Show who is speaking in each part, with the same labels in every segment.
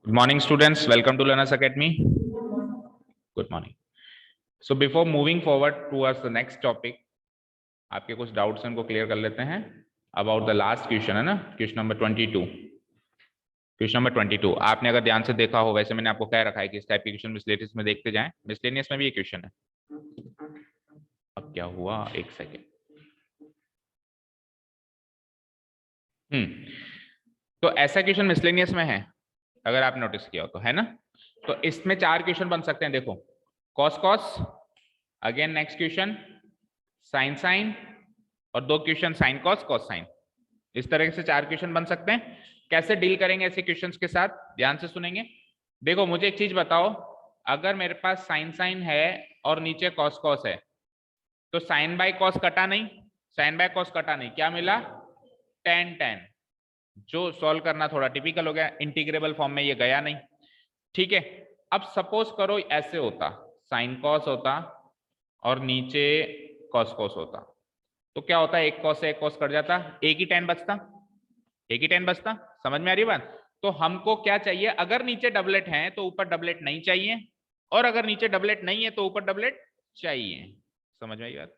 Speaker 1: Good morning, students. Welcome to Learners Academy. Good morning. So before moving forward towards the next topic, आपके कुछ doubts हैं उनको clear कर लेते हैं अबाउट द लास्ट क्वेश्चन, है ना, क्वेश्चन नंबर 22। क्वेश्चन नंबर 22 आपने अगर ध्यान से देखा हो, वैसे मैंने आपको कह रखा है कि इस टाइप के क्वेश्चन मिसलेनियस में देखते जाएं। मिसलेनियस में भी ये क्वेश्चन है। अब क्या हुआ, एक सेकेंड। तो ऐसा क्वेश्चन मिसलेनियस में है, अगर आप नोटिस किया हो तो, है ना। तो इसमें 4 क्वेश्चन बन सकते हैं। देखो, cos cos, again next question sine sine, और 2 question sine cos cos sine. इस तरह से 4 क्वेश्चन बन सकते हैं। कैसे डील करेंगे ऐसे क्वेश्चंस के साथ, ध्यान से सुनेंगे। देखो, मुझे एक चीज बताओ, अगर मेरे पास साइन साइन है और नीचे कॉस कॉस है, तो साइन बाय कॉस कटा नहीं, साइन बाय कॉस कटा नहीं, क्या मिला, टेन टेन। जो सॉल्व करना थोड़ा टिपिकल हो गया, इंटीग्रेबल फॉर्म में ये गया नहीं। ठीक है, अब सपोज करो ऐसे होता, साइन कॉस होता और नीचे कॉस कॉस होता, तो क्या होता है, एक कॉस से एक कॉस कट जाता, एक ही टेन बचता, एक ही टेन बचता। समझ में आ रही बात। तो हमको क्या चाहिए, अगर नीचे डबलेट है तो ऊपर डबलेट नहीं चाहिए, और अगर नीचे डबलेट नहीं है तो ऊपर डबलेट चाहिए। समझ में आई बात।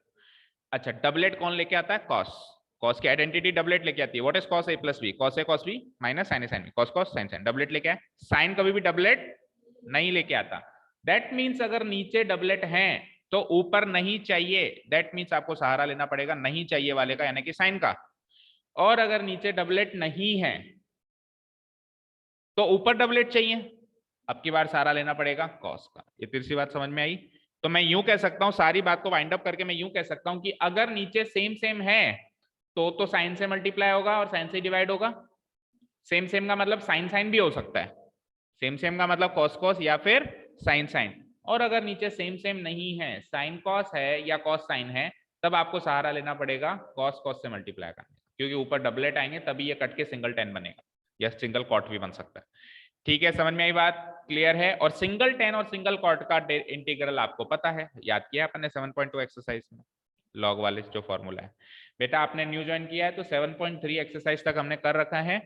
Speaker 1: अच्छा, डबलेट कौन लेके आता है, कॉस। कॉस की आइडेंटिटी डबलेट लेके आती है। What is cos A plus B, cos A cos B minus sine A sine B, cos cos sine sine, doublet लेके आए। साइन कभी भी डबलेट नहीं लेके आता। दैट मीन्स अगर नीचे डबलेट है तो ऊपर नहीं चाहिए, दैट मीन्स आपको सहारा लेना पड़ेगा नहीं चाहिए वाले का, यानी कि साइन का। और अगर नीचे डबलेट नहीं है तो ऊपर डबलेट चाहिए, अब की बार सहारा लेना पड़ेगा कॉस का। ये तीसरी बात समझ में आई। तो मैं यूं कह सकता हूं, सारी बात को वाइंड अप करके मैं यूं कह सकता हूं कि अगर नीचे सेम सेम है तो साइन से मल्टीप्लाई होगा और साइन से डिवाइड होगा। सेम सेम का मतलब साइन साइन भी हो सकता है, सेम सेम का मतलब कॉस कॉस या फिर साइन साइन। और अगर नीचे सेम सेम नहीं है, साइन कॉस है या कॉस साइन है, तब आपको सहारा लेना पड़ेगा कॉस कॉस से मल्टीप्लाई करने, क्योंकि ऊपर डबलेट आएंगे तभी ये कट के सिंगल टेन बनेगा, या सिंगल कॉट भी बन सकता है। ठीक है, समझ में आई बात, क्लियर है। और सिंगल टेन और सिंगल कॉट का इंटीग्रल आपको पता है, याद किया आपने 7.2 एक्सरसाइज में, लॉग वाले जो फॉर्मूला है। बेटा आपने न्यू ज्वाइन किया है तो 7.3 एक्सरसाइज तक हमने कर रखा है,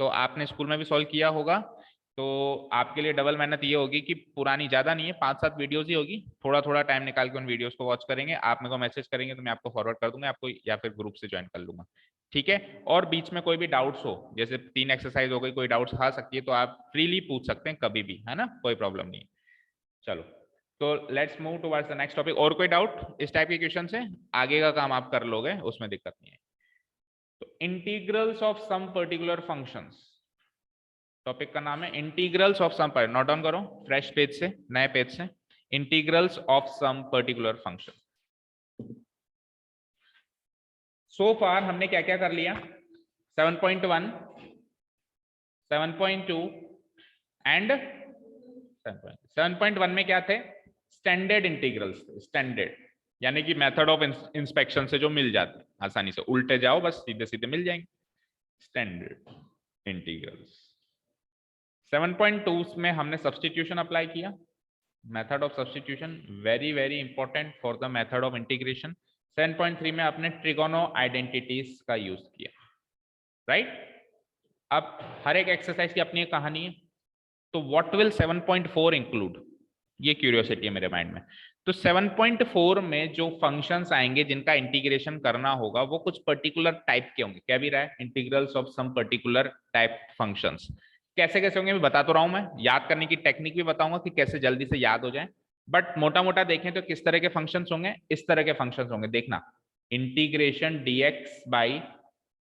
Speaker 1: तो आपने स्कूल में भी सॉल्व किया होगा। तो आपके लिए डबल मेहनत ये होगी कि पुरानी ज्यादा नहीं है, 5-7 वीडियोस ही होगी, थोड़ा थोड़ा टाइम निकाल के उन वीडियोस को वॉच करेंगे। आप मेरे को मैसेज करेंगे तो मैं आपको फॉरवर्ड कर दूंगा आपको, या फिर ग्रुप से ज्वाइन कर लूंगा। ठीक है, और बीच में कोई भी डाउट्स हो, जैसे 3 एक्सरसाइज हो गई, कोई डाउट्स आ सकती है तो आप फ्रीली पूछ सकते हैं कभी भी, है ना, कोई प्रॉब्लम नहीं है। चलो, तो let's move towards the next topic. और कोई डाउट इस टाइप के क्वेश्चन से, आगे का काम आप कर लोगे, उसमें दिक्कत नहीं है। तो integrals of some particular functions, topic का नाम है इंटीग्रल्स ऑफ सम, पर नोट डाउन करो फ्रेश पेज से, नए पेज से, integrals of some particular function. So far हमने क्या क्या कर लिया, 7.1, 7.2 एंड 7.1 में क्या थे, स्टैंडर्ड इंटीग्रल्स, स्टैंडर्ड यानी कि मेथड ऑफ इंस्पेक्शन से जो मिल जाते हैं आसानी से, उल्टे जाओ बस सीधे सीधे मिल जाएंगे, स्टैंडर्ड इंटीग्रल्स। 7.2 में हमने सब्स्टिट्यूशन अप्लाई किया, method of substitution very very important for the method of integration. 7.3 में आपने ट्रिगोनो आइडेंटिटीज का यूज किया, राइट। अब हर एक एक्सरसाइज की अपनी एक कहानी है, तो व्हाट विल 7.4 इंक्लूड, ये क्यूरियोसिटी है मेरे माइंड में। तो 7.4 में जो फंक्शंस आएंगे जिनका इंटीग्रेशन करना होगा वो कुछ पर्टिकुलर टाइप के होंगे। क्या भी रहा है, integrals of some particular type functions. कैसे कैसे होंगे मैं बता तो रहा हूं, मैं याद करने की टेक्निक भी बताऊंगा कि कैसे जल्दी से याद हो जाए। बट मोटा मोटा देखें तो किस तरह के फंक्शंस होंगे, इस तरह के फंक्शंस होंगे, देखना। Integration dx by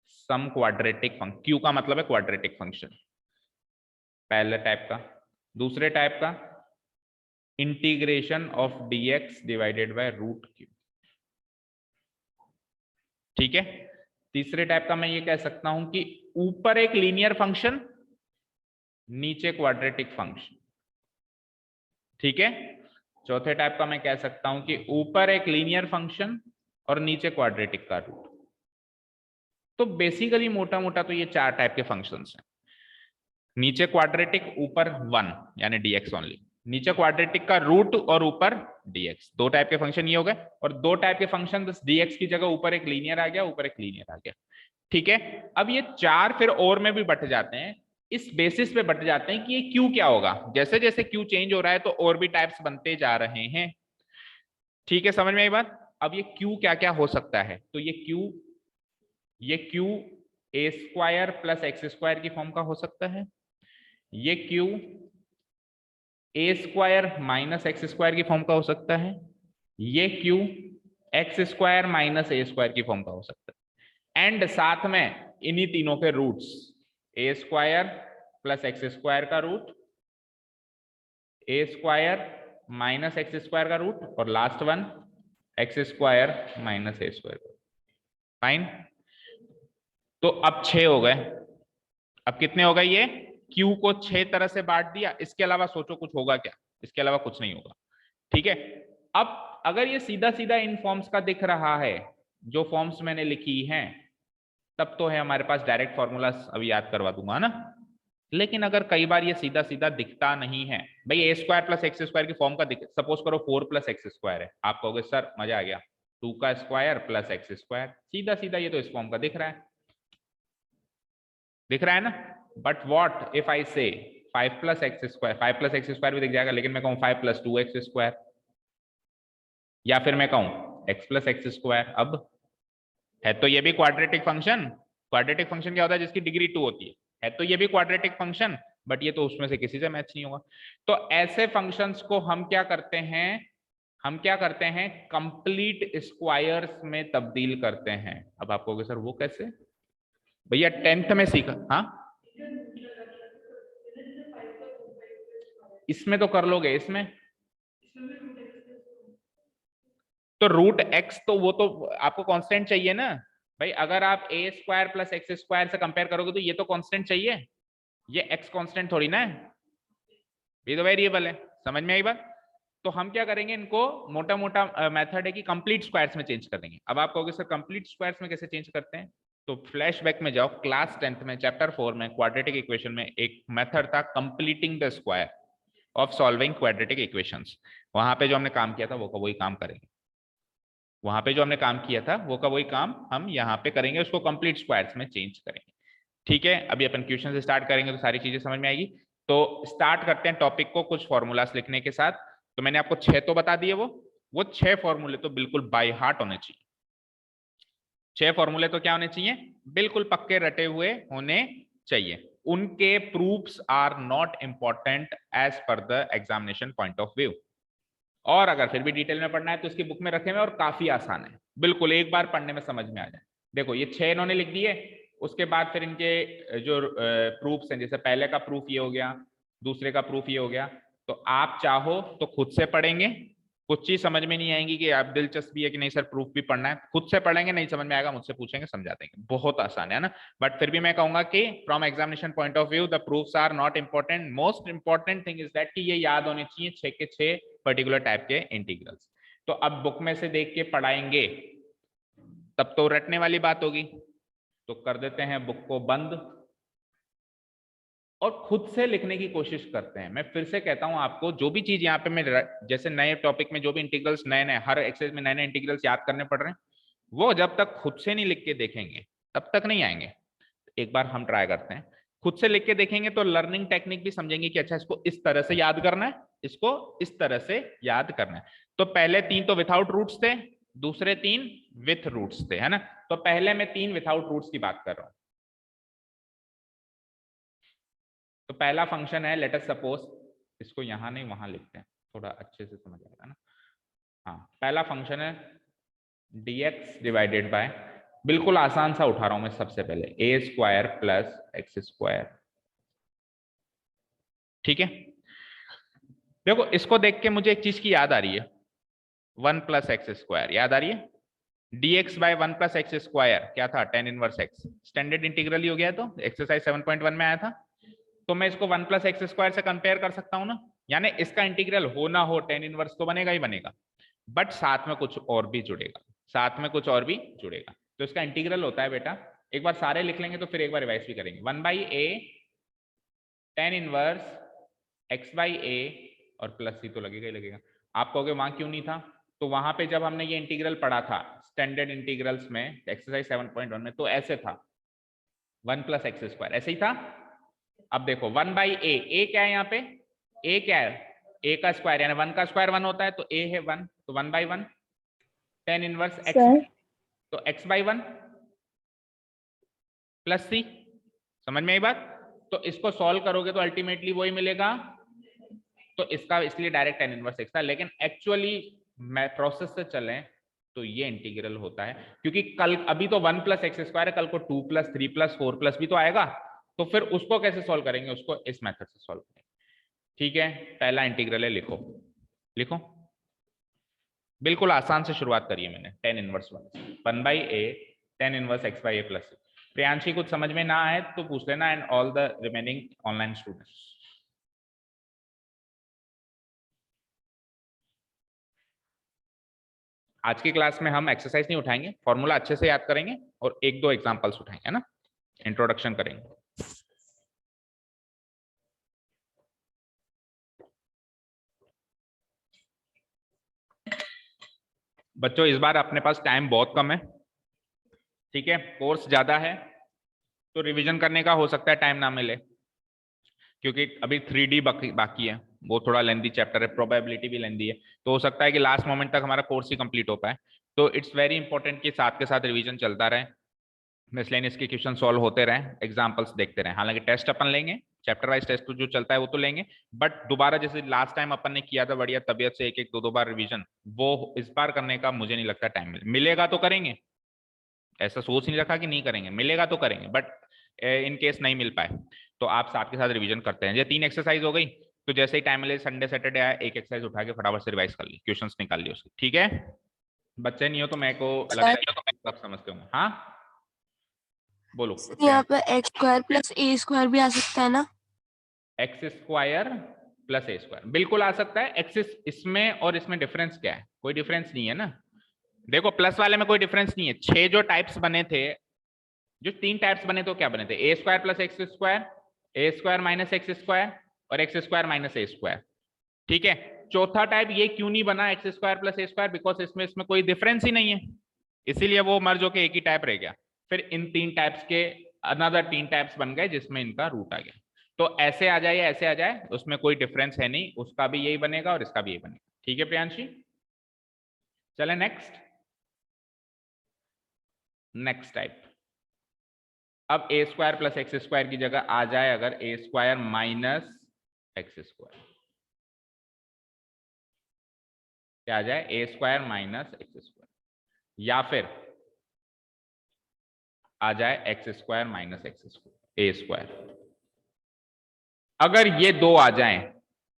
Speaker 1: some quadratic function, Q का मतलब है क्वाड्रेटिक फंक्शन, पहले टाइप का। दूसरे टाइप का integration of dx divided by root Q, ठीक है। तीसरे टाइप का मैं ये कह सकता हूं कि ऊपर एक लीनियर फंक्शन नीचे क्वाड्रेटिक फंक्शन, ठीक है। चौथे टाइप का मैं कह सकता हूं कि ऊपर एक लीनियर फंक्शन और नीचे क्वाड्रेटिक का रूट। तो बेसिकली मोटा मोटा तो ये 4 टाइप के फंक्शंस हैं, नीचे क्वाड्रेटिक ऊपर 1 यानी dx ओनली, नीचे क्वाड्रेटिक का रूट और ऊपर dx। 2 टाइप के फंक्शन ये हो गए, और 2 टाइप के फंक्शन बस dx की जगह ऊपर एक लीनियर आ गया, ऊपर एक लीनियर आ गया, ठीक है। अब ये 4 फिर और में भी बट जाते हैं, इस बेसिस पे बट जाते हैं कि ये क्यू क्या होगा। जैसे जैसे क्यू चेंज हो रहा है तो और भी टाइप्स बनते जा रहे हैं। ठीक है, समझ में आई बात। अब ये क्यू क्या क्या हो सकता है, तो ये Q A square plus x square की फॉर्म का हो सकता है, ये Q A square minus x square की फॉर्म का हो सकता है, ये क्यू एक्स स्क्वायर माइनस ए स्क्वायर की फॉर्म का हो सकता है, एंड साथ में इन्हीं तीनों के roots a square plus x square का root, a square minus x square का रूट, और last one x square minus ए स्क्वायर। फाइन, तो अब 6 हो गए। अब कितने हो गए ये, क्यू को 6 तरह से बांट दिया, इसके अलावा सोचो कुछ होगा क्या, इसके अलावा कुछ नहीं होगा। ठीक है, अब अगर ये सीधा सीधा इन फॉर्म्स का दिख रहा है जो फॉर्म्स मैंने लिखी हैं, तब तो है हमारे पास डायरेक्ट फॉर्मूला, अभी याद करवा दूंगा ना। लेकिन अगर कई बार ये सीधा सीधा दिखता नहीं है, भाई ए स्क्वायर प्लस एक्स स्क्वायर की फॉर्म का सपोज करो 4 प्लस एक्स स्क्वायर है, आप कहोगे सर मजा आ गया, 2 का स्क्वायर प्लस एक्स स्क्वायर, सीधा सीधा ये तो इस फॉर्म का दिख रहा है, दिख रहा है ना। बट वॉट इफ आई से 5 plus x square, 5 plus x square भी दिख जाएगा, लेकिन मैं कहूँ 5 प्लस 2 एक्स स्क्वायर, या फिर मैं कहूँ एक्स प्लस एक्स स्क्वायर। अब है तो ये भी क्वाड्रेटिक फंक्शन। क्वाड्रेटिक फंक्शन क्या होता है, जिसकी डिग्री 2 होती है तो ये भी क्वाड्रेटिक फंक्शन, बट ये तो उसमें से किसी से मैच नहीं होगा। तो ऐसे फंक्शंस को हम क्या करते हैं, कंप्लीट स्क्वायर्स में तब्दील करते हैं। अब आप कहोगे सर वो कैसे, भैया 10th में सीखा, हाँ इसमें तो कर लोगे, इसमें तो रूट एक्स, तो वो तो आपको कांस्टेंट चाहिए ना भाई। अगर आप ए स्क्वायर प्लस एक्स स्क्वायर से कंपेयर करोगे तो ये तो कांस्टेंट चाहिए, ये एक्स कांस्टेंट थोड़ी ना है, ये तो वेरिएबल है। समझ में आई बात। तो हम क्या करेंगे, इनको मोटा मोटा मेथड है कि कंप्लीट स्क्वायर्स में चेंज कर देंगे। अब आप कहोगे सर कंप्लीट स्क्वायर्स में कैसे चेंज करते हैं, तो फ्लैशबैक में जाओ, क्लास 10th में चैप्टर 4 में क्वाड्रेटिक इक्वेशन में एक मेथड था completing the square of solving quadratic equations. वहां पे जो हमने काम किया था वो का वही काम करेंगे, वहां पे जो हमने काम किया था वो का वही काम हम यहाँ पे करेंगे, उसको कंप्लीट स्क्वायर्स में चेंज करेंगे। ठीक है, अभी अपन क्वेश्चन से स्टार्ट करेंगे तो सारी चीजें समझ में आएगी। तो स्टार्ट करते हैं टॉपिक को कुछ फॉर्मूलास लिखने के साथ। तो मैंने आपको 6 तो बता दिए, वो 6 फॉर्मूले तो बिल्कुल बाय हार्ट होने चाहिए। 6 फॉर्मूले तो क्या होने चाहिए, बिल्कुल पक्के रटे हुए होने चाहिए। उनके proofs are not important as per the examination point of view. और अगर फिर भी डिटेल में पढ़ना है तो इसकी बुक में रखे हुए और काफी आसान है, बिल्कुल एक बार पढ़ने में समझ में आ जाए। देखो ये 6 इन्होंने लिख दिए, उसके बाद फिर इनके जो प्रूफ्स हैं, जैसे पहले का प्रूफ ये हो गया, दूसरे का प्रूफ ये हो गया। तो आप चाहो तो खुद से पढ़ेंगे, कुछ चीज समझ में नहीं आएंगी कि आप दिलचस्पी है कि नहीं सर प्रूफ भी पढ़ना है, खुद से पढ़ेंगे, नहीं समझ में आएगा मुझसे पूछेंगे, समझा देंगे, बहुत आसान है ना। बट फिर भी मैं कहूंगा कि from examination point of view the proofs are not important, most important thing is that कि ये याद होने चाहिए 6 के 6 पर्टिकुलर टाइप के इंटीग्रल्स। तो अब बुक में से देख के पढ़ाएंगे तब तो रटने वाली बात होगी, तो कर देते हैं बुक को बंद और खुद से लिखने की कोशिश करते हैं। मैं फिर से कहता हूं आपको, जो भी चीज यहाँ पे मैं जैसे नए टॉपिक में जो भी इंटीग्रल्स नए नए हर एक्सरसाइज में नए नए इंटीग्रल्स याद करने पड़ रहे हैं, वो जब तक खुद से नहीं लिख के देखेंगे तब तक नहीं आएंगे। एक बार हम ट्राई करते हैं, खुद से लिख के देखेंगे तो लर्निंग टेक्निक भी समझेंगे कि अच्छा इसको इस तरह से याद करना है, इसको इस तरह से याद करना है। तो पहले 3 तो विथआउट रूट्स थे, दूसरे 3 विथ रूट्स थे, है ना। तो पहले मैं 3 विथआउट रूट्स की बात कर रहा हूं। तो पहला फंक्शन है, लेट अस सपोज, इसको यहां नहीं वहां लिखते हैं, थोड़ा अच्छे से समझ आएगा ना। हाँ, पहला फंक्शन है dx डिवाइडेड बाय, बिल्कुल आसान सा उठा रहा हूं मैं सबसे पहले, ए स्क्वायर प्लस एक्स स्क्वायर। ठीक है, देखो इसको देख के मुझे एक चीज की याद आ रही है, 1 प्लस एक्स स्क्वायर याद आ रही है। dx by 1 plus x square क्या था, tan inverse x, standard integral ही हो गया, तो एक्सरसाइज 7.1 में आया था। तो मैं इसको 1 प्लस एक्स स्क्वायर से कंपेयर कर सकता हूं ना, यानी इसका इंटीग्रल हो ना हो tan इनवर्स तो बनेगा ही बनेगा, बट साथ में कुछ और भी जुड़ेगा, साथ में कुछ और भी जुड़ेगा। तो इसका इंटीग्रल होता है बेटा, एक बार सारे लिख लेंगे तो फिर एक बार रिवाइज भी करेंगे, 1/a tan इनवर्स x/a और प्लस सी तो लगेगा ही लगेगा। आप कहोगे वहां क्यों नहीं था, तो वहां पे जब हमने ये इंटीग्रल पढ़ा था स्टैंडर्ड इंटीग्रल्स में एक्सरसाइज 7.1 में, तो ऐसे था 1 प्लस एक्स स्क्वायर, ऐसे ही था। अब देखो 1/a, ए क्या है यहाँ पे, ए क्या है, ए का स्क्वायर यानी 1 का स्क्वायर 1 होता है, तो ए है 1, तो 1/1 tan इनवर्स x,
Speaker 2: सर
Speaker 1: तो x/1 प्लस सी। समझ में आई बात? तो इसको सॉल्व करोगे तो अल्टीमेटली वही मिलेगा, तो इसका इसलिए डायरेक्ट tan इनवर्स x था, लेकिन एक्चुअली मैं प्रोसेस से चलें तो ये इंटीग्रल होता है, क्योंकि कल अभी तो 1 + x² है, कल को 2 + 3 + 4 + भी तो आएगा, तो फिर उसको कैसे सॉल्व करेंगे, उसको इस मेथड से सॉल्व करेंगे। ठीक है, पहला इंटीग्रल है, लिखो लिखो, बिल्कुल आसान से शुरुआत करिए मैंने, tan inverse 1/a tan inverse x/a + c। Priyanshi कुछ समझ में ना आए तो पूछ लेना, and all the remaining online students. आज की क्लास में हम एक्सरसाइज नहीं उठाएंगे, फॉर्मूला अच्छे से याद करेंगे और 1-2 एग्जांपल्स उठाएंगे, है ना, इंट्रोडक्शन करेंगे। बच्चों इस बार अपने पास टाइम बहुत कम है, ठीक है, कोर्स ज्यादा है, तो रिवीजन करने का हो सकता है टाइम ना मिले, क्योंकि अभी 3D बाकी है, वो थोड़ा लेंदी चैप्टर है, प्रोबेबिलिटी भी लेंदी है, तो हो सकता है कि लास्ट मोमेंट तक हमारा कोर्स ही कंप्लीट हो पाए। तो इट्स वेरी इंपॉर्टेंट कि साथ के साथ रिवीजन चलता रहे, मिसलेनियस के क्वेश्चन सॉल्व होते रहें, एग्जांपल्स देखते रहें। हालांकि टेस्ट अपन लेंगे, चैप्टर वाइज टेस्ट जो चलता है वो तो लेंगे, बट दोबारा जैसे लास्ट टाइम अपन ने किया था बढ़िया तबियत से, एक एक दो बार रिवीजन, वो इस बार करने का मुझे नहीं लगता टाइम मिलेगा, तो करेंगे, ऐसा सोच नहीं रखा कि नहीं करेंगे, मिलेगा तो करेंगे, बट इन केस नहीं मिल पाए तो आप साथ के साथ रिवीजन करते हैं। ये 3 एक्सरसाइज हो गई, तो जैसे ही टाइम मिले संडे सैटरडे आया, एक एक्सरसाइज उठा के फटाफट से रिवाइज कर ली, क्वेश्चंस निकाल लिए उसके, ठीक है। बच्चे नहीं हो तो मैं को लगता है सब समझते होंगे। हाँ बोलो।
Speaker 2: यहाँ पे x² + a² भी आ सकता है ना?
Speaker 1: x² + a², बिल्कुल आ सकता है। एक्सिस इसमें और इसमें डिफरेंस क्या है, कोई डिफरेंस नहीं है ना। देखो प्लस वाले में कोई डिफरेंस नहीं है, 6 जो टाइप्स बने थे, जो 3 टाइप्स बने तो क्या बने थे, a² + x², a² - x² और x² - a²। ठीक है, चौथा टाइप ये क्यों नहीं बना x² + a², बिकॉज इसमें कोई डिफरेंस ही नहीं है, इसीलिए वो मर्ज होके एक ही टाइप रह गया। फिर इन 3 टाइप्स के अनदर 3 टाइप्स बन गए जिसमें इनका रूट आ गया। तो ऐसे आ जाए या ऐसे आ जाए, उसमें कोई डिफरेंस है नहीं, उसका भी यही बनेगा और इसका भी यही बनेगा। ठीक है प्रियांशी, चले नेक्स्ट। नेक्स्ट टाइप, अब a² + x² की जगह आ जाए अगर a² - x², क्या आ जाए, a² - x², या फिर आ जाए x² - x², a²। अगर ये दो आ जाएं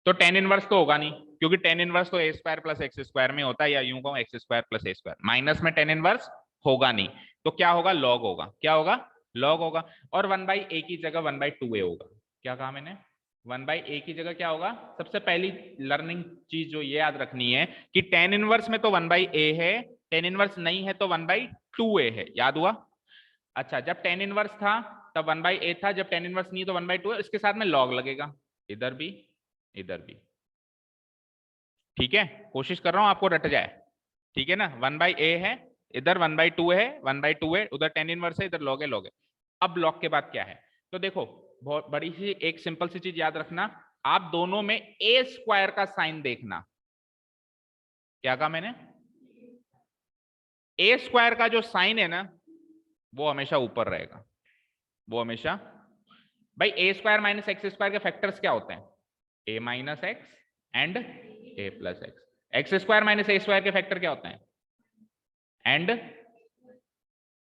Speaker 1: तो tan इनवर्स तो होगा नहीं, क्योंकि tan इनवर्स तो a² + x² में होता है, या यूं कहूं x² + a², माइनस में tan इनवर्स होगा नहीं, तो क्या होगा, लॉग होगा। क्या होगा, लॉग होगा। और 1/a की जगह 1/2a होगा। क्या कहा मैंने, 1/a की जगह क्या होगा, सबसे पहली लर्निंग चीज जो ये याद रखनी है कि tan इनवर्स में तो 1/a है, tan इनवर्स नहीं है तो 1/2a है, याद हुआ। अच्छा, जब tan इनवर्स था तब 1/a था, जब tan इनवर्स नहीं तो 1/2 है, इसके साथ में log लगेगा, इधर भी इधर भी। ठीक है, कोशिश कर रहा हूं आपको रट जाए, ठीक है ना। 1/a है, इधर 1/2 है, 1/2 है, उधर tan इनवर्स है, इधर log है, log है। अब log के बाद क्या है, तो देखो बहुत बड़ी सी एक सिंपल सी चीज याद रखना, आप दोनों में a² का साइन देखना। क्या कहा मैंने, a² का जो साइन है ना वो हमेशा ऊपर रहेगा, वो हमेशा। भाई a² - x² के फैक्टर्स क्या होते हैं, a - x and a + x। x² - a² के फैक्टर क्या होते हैं, एंड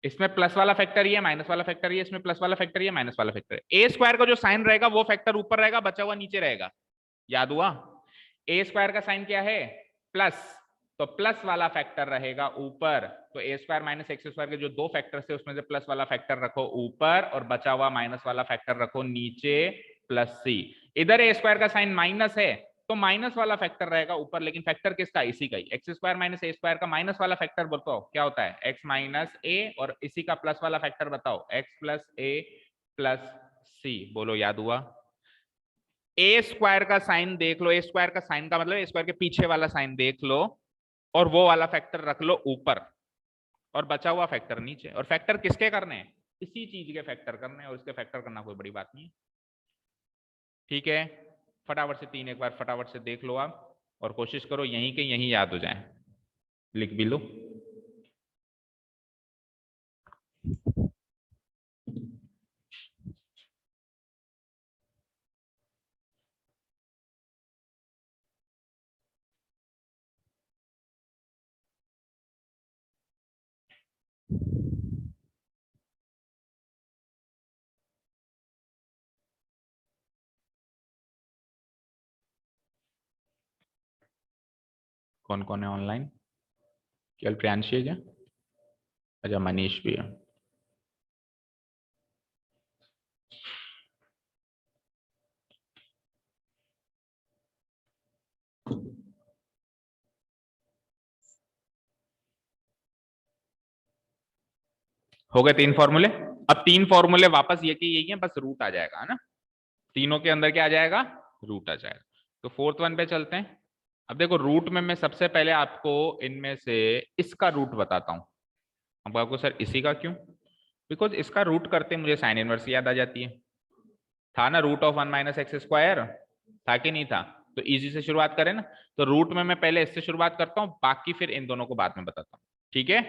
Speaker 1: इसमें प्लस वाला फैक्टर ही है, माइनस वाला फैक्टर ही है, इसमें प्लस वाला फैक्टर ही है, माइनस वाला फैक्टर है। a² का जो साइन रहेगा वो फैक्टर ऊपर रहेगा, बचा हुआ नीचे रहेगा, याद हुआ। a² का साइन क्या है, प्लस, तो प्लस वाला फैक्टर रहेगा ऊपर, तो a² - x² के जो दो फैक्टर्स थे उसमें से प्लस वाला फैक्टर रखो ऊपर और बचा हुआ माइनस वाला फैक्टर रखो नीचे, +c। इधर a² का साइन माइनस है तो माइनस वाला फैक्टर रहेगा ऊपर, लेकिन फैक्टर किसका, इसी का ही, x² - a² का माइनस वाला फैक्टर बताओ क्या होता है, x - a, और इसी का प्लस वाला फैक्टर बताओ, x + a + c। बोलो याद हुआ। a² का साइन देख लो, a² का साइन का मतलब a² के पीछे वाला साइन देख लो और वो वाला फैक्टर रख लो ऊपर और बचा हुआ फैक्टर नीचे। और फैक्टर किसके करने हैं, इसी चीज के फैक्टर करने हैं, और इसके फैक्टर करना कोई बड़ी बात नहीं है। ठीक है, फटाफट से 3 एक बार फटाफट से देख लो आप, और कोशिश करो यहीं के यहीं याद हो जाए, लिख भी लो। कौन कौन है ऑनलाइन? केवल प्रियांशी है क्या? अच्छा, मनीष भी है। हो गए 3 फॉर्मूले। अब 3 फॉर्मूले वापस ये कि यही है, बस रूट आ जाएगा, है ना? तीनों के अंदर क्या आ जाएगा? रूट आ जाएगा। तो फोर्थ वन पे चलते हैं। अब देखो, रूट में मैं सबसे पहले आपको इनमें से इसका रूट बताता हूं। अब आपको सर इसी का क्यों? बिकॉज इसका रूट करते मुझे साइन इनवर्स याद आ जाती है। था ना root of 1 minus x square, था कि नहीं था? तो इजी से शुरुआत करें ना। तो रूट में मैं पहले इससे शुरुआत करता हूं, बाकी फिर इन दोनों को बाद में बताता हूं, ठीक है?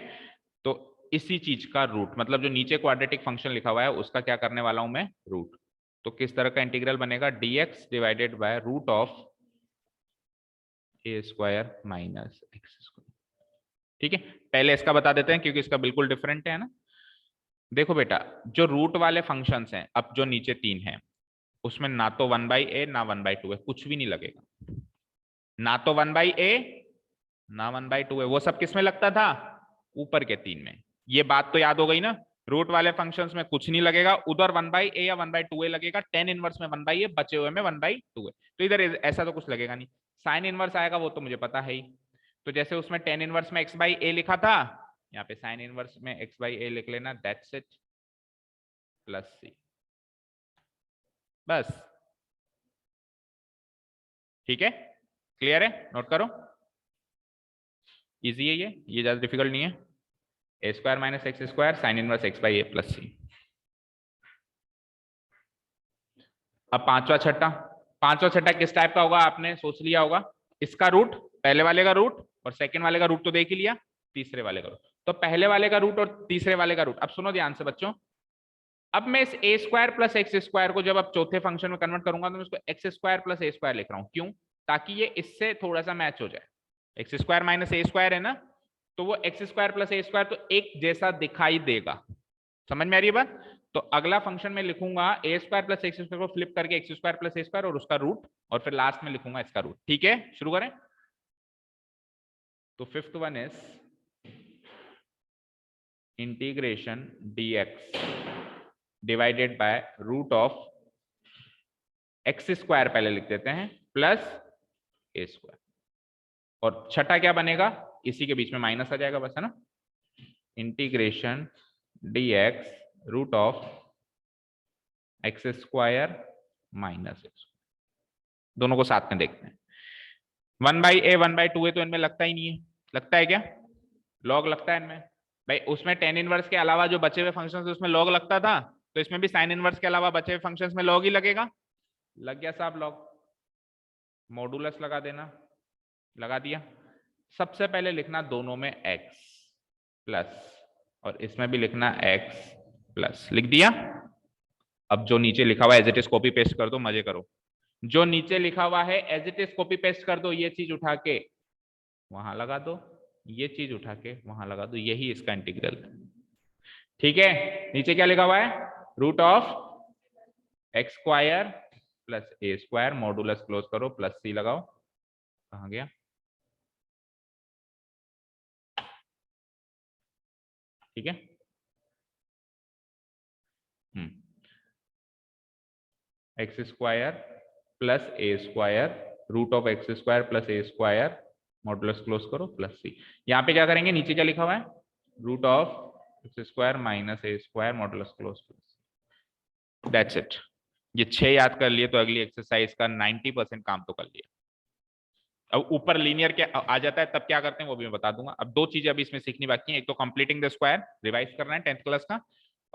Speaker 1: तो इसी चीज का रूट, मतलब जो नीचे क्वाड्रेटिक फंक्शन लिखा हुआ है उसका क्या करने वाला हूं मैं? रूट। तो किस तरह का इंटीग्रल बनेगा? dx divided by root of A square minus x square. ठीक है, पहले इसका बता देते हैं क्योंकि इसका बिल्कुल डिफरेंट है ना। देखो बेटा, जो रूट वाले फंक्शंस हैं, अब जो नीचे 3 हैं, उसमें ना तो 1/a ना 1/2 है, कुछ भी नहीं लगेगा। ना तो 1/a ना 1/2 है। वो सब किस में लगता था? ऊपर के 3 में। ये बात तो याद हो गई ना? रूट वाले फंक्शंस में कुछ नहीं लगेगा, उधर 1/a या 1/2a लगेगा, टेन इनवर्स में 1/a, बचे हुए में 1/2 है। तो इधर ऐसा तो कुछ लगेगा नहीं। साइन इनवर्स आएगा वो तो मुझे पता है ही। तो जैसे उसमें टेन इनवर्स में x/a लिखा था, यहाँ पे साइन इनवर्स में x/a लिख लेना, दैट्स इट, प्लस c, बस। ठीक है, क्लियर है? नोट करो, इजी है ये ज्यादा डिफिकल्ट नहीं है। A square minus x square sine inverse x/a plus c। अब पांचवा छठा किस टाइप का होगा आपने सोच लिया होगा। इसका रूट, पहले वाले का रूट, और सेकंड वाले का रूट तो देख ही लिया, तीसरे वाले का रूट। तो पहले वाले का रूट और तीसरे वाले का रूट। अब सुनो ध्यान से बच्चों, अब मैं इस ए स्क्वायर प्लस एक्स स्क्वायर को जब अब चौथे फंक्शन में कन्वर्ट करूंगा तो मैं इसको x square plus A square लिख रहा हूं। क्यों? ताकि ये इससे थोड़ा सा मैच हो जाए। एक्स स्क्वायर माइनस ए स्क्वायर है ना, तो वो x square plus A square तो एक जैसा दिखाई देगा। समझ में आ रही है बात? तो अगला फंक्शन में लिखूंगा ए स्क्वायर प्लस एक्स स्क्वायर को फ्लिप करके x square plus A square और उसका रूट, और फिर लास्ट में लिखूंगा इसका रूट। ठीक है, शुरू करें। तो fifth one is integration dx divided by root of x square पहले लिख देते हैं प्लस ए स्क्वायर, और छठा क्या बनेगा? इसी के बीच में माइनस आ जाएगा बस, है ना। Integration dx root of x square minus X, दोनों को साथ में देखते हैं। 1/a 1/2 है तो इनमें लगता ही नहीं है, लगता है क्या? लॉग लगता है इनमें। भाई उसमें टेन इनवर्स के अलावा जो बचे हुए फंक्शंस उसमें लॉग लगता था, तो इसमें भी साइन इनवर्स के अलावा बचे हुए फंक्शंस में लॉग ही लगेगा। लग गया साहब लॉग, मॉडुलस लगा देना, लगा दिया। सबसे पहले लिखना दोनों में x प्लस, और इसमें भी लिखना x प्लस, लिख दिया। अब जो नीचे लिखा हुआ है as it is copy paste कर दो, मजे करो। जो नीचे लिखा हुआ है as it is copy paste कर दो, ये चीज उठा के वहां लगा दो, ये चीज उठा के वहां लगा दो, यही इसका इंटीग्रल है। ठीक है, नीचे क्या लिखा हुआ है? Root of x square plus A square, modulus close करो, प्लस सी लगाओ। कहां गया? ठीक है, X square plus A square, root of x square plus A square, modulus close करो, प्लस सी। यहाँ पे क्या करेंगे? नीचे क्या लिखा हुआ है? Root of x square minus A square, modulus close plus. That's it. ये 6 याद कर लिए तो अगली एक्सरसाइज का 90% काम तो कर लिया। अब ऊपर लीनियर क्या आ जाता है तब क्या करते हैं वो भी मैं बता दूंगा। अब दो चीजें अभी इसमें सीखनी बाकी है, एक तो कंप्लीटिंग द स्क्वायर रिवाइज करना है 10th क्लास का,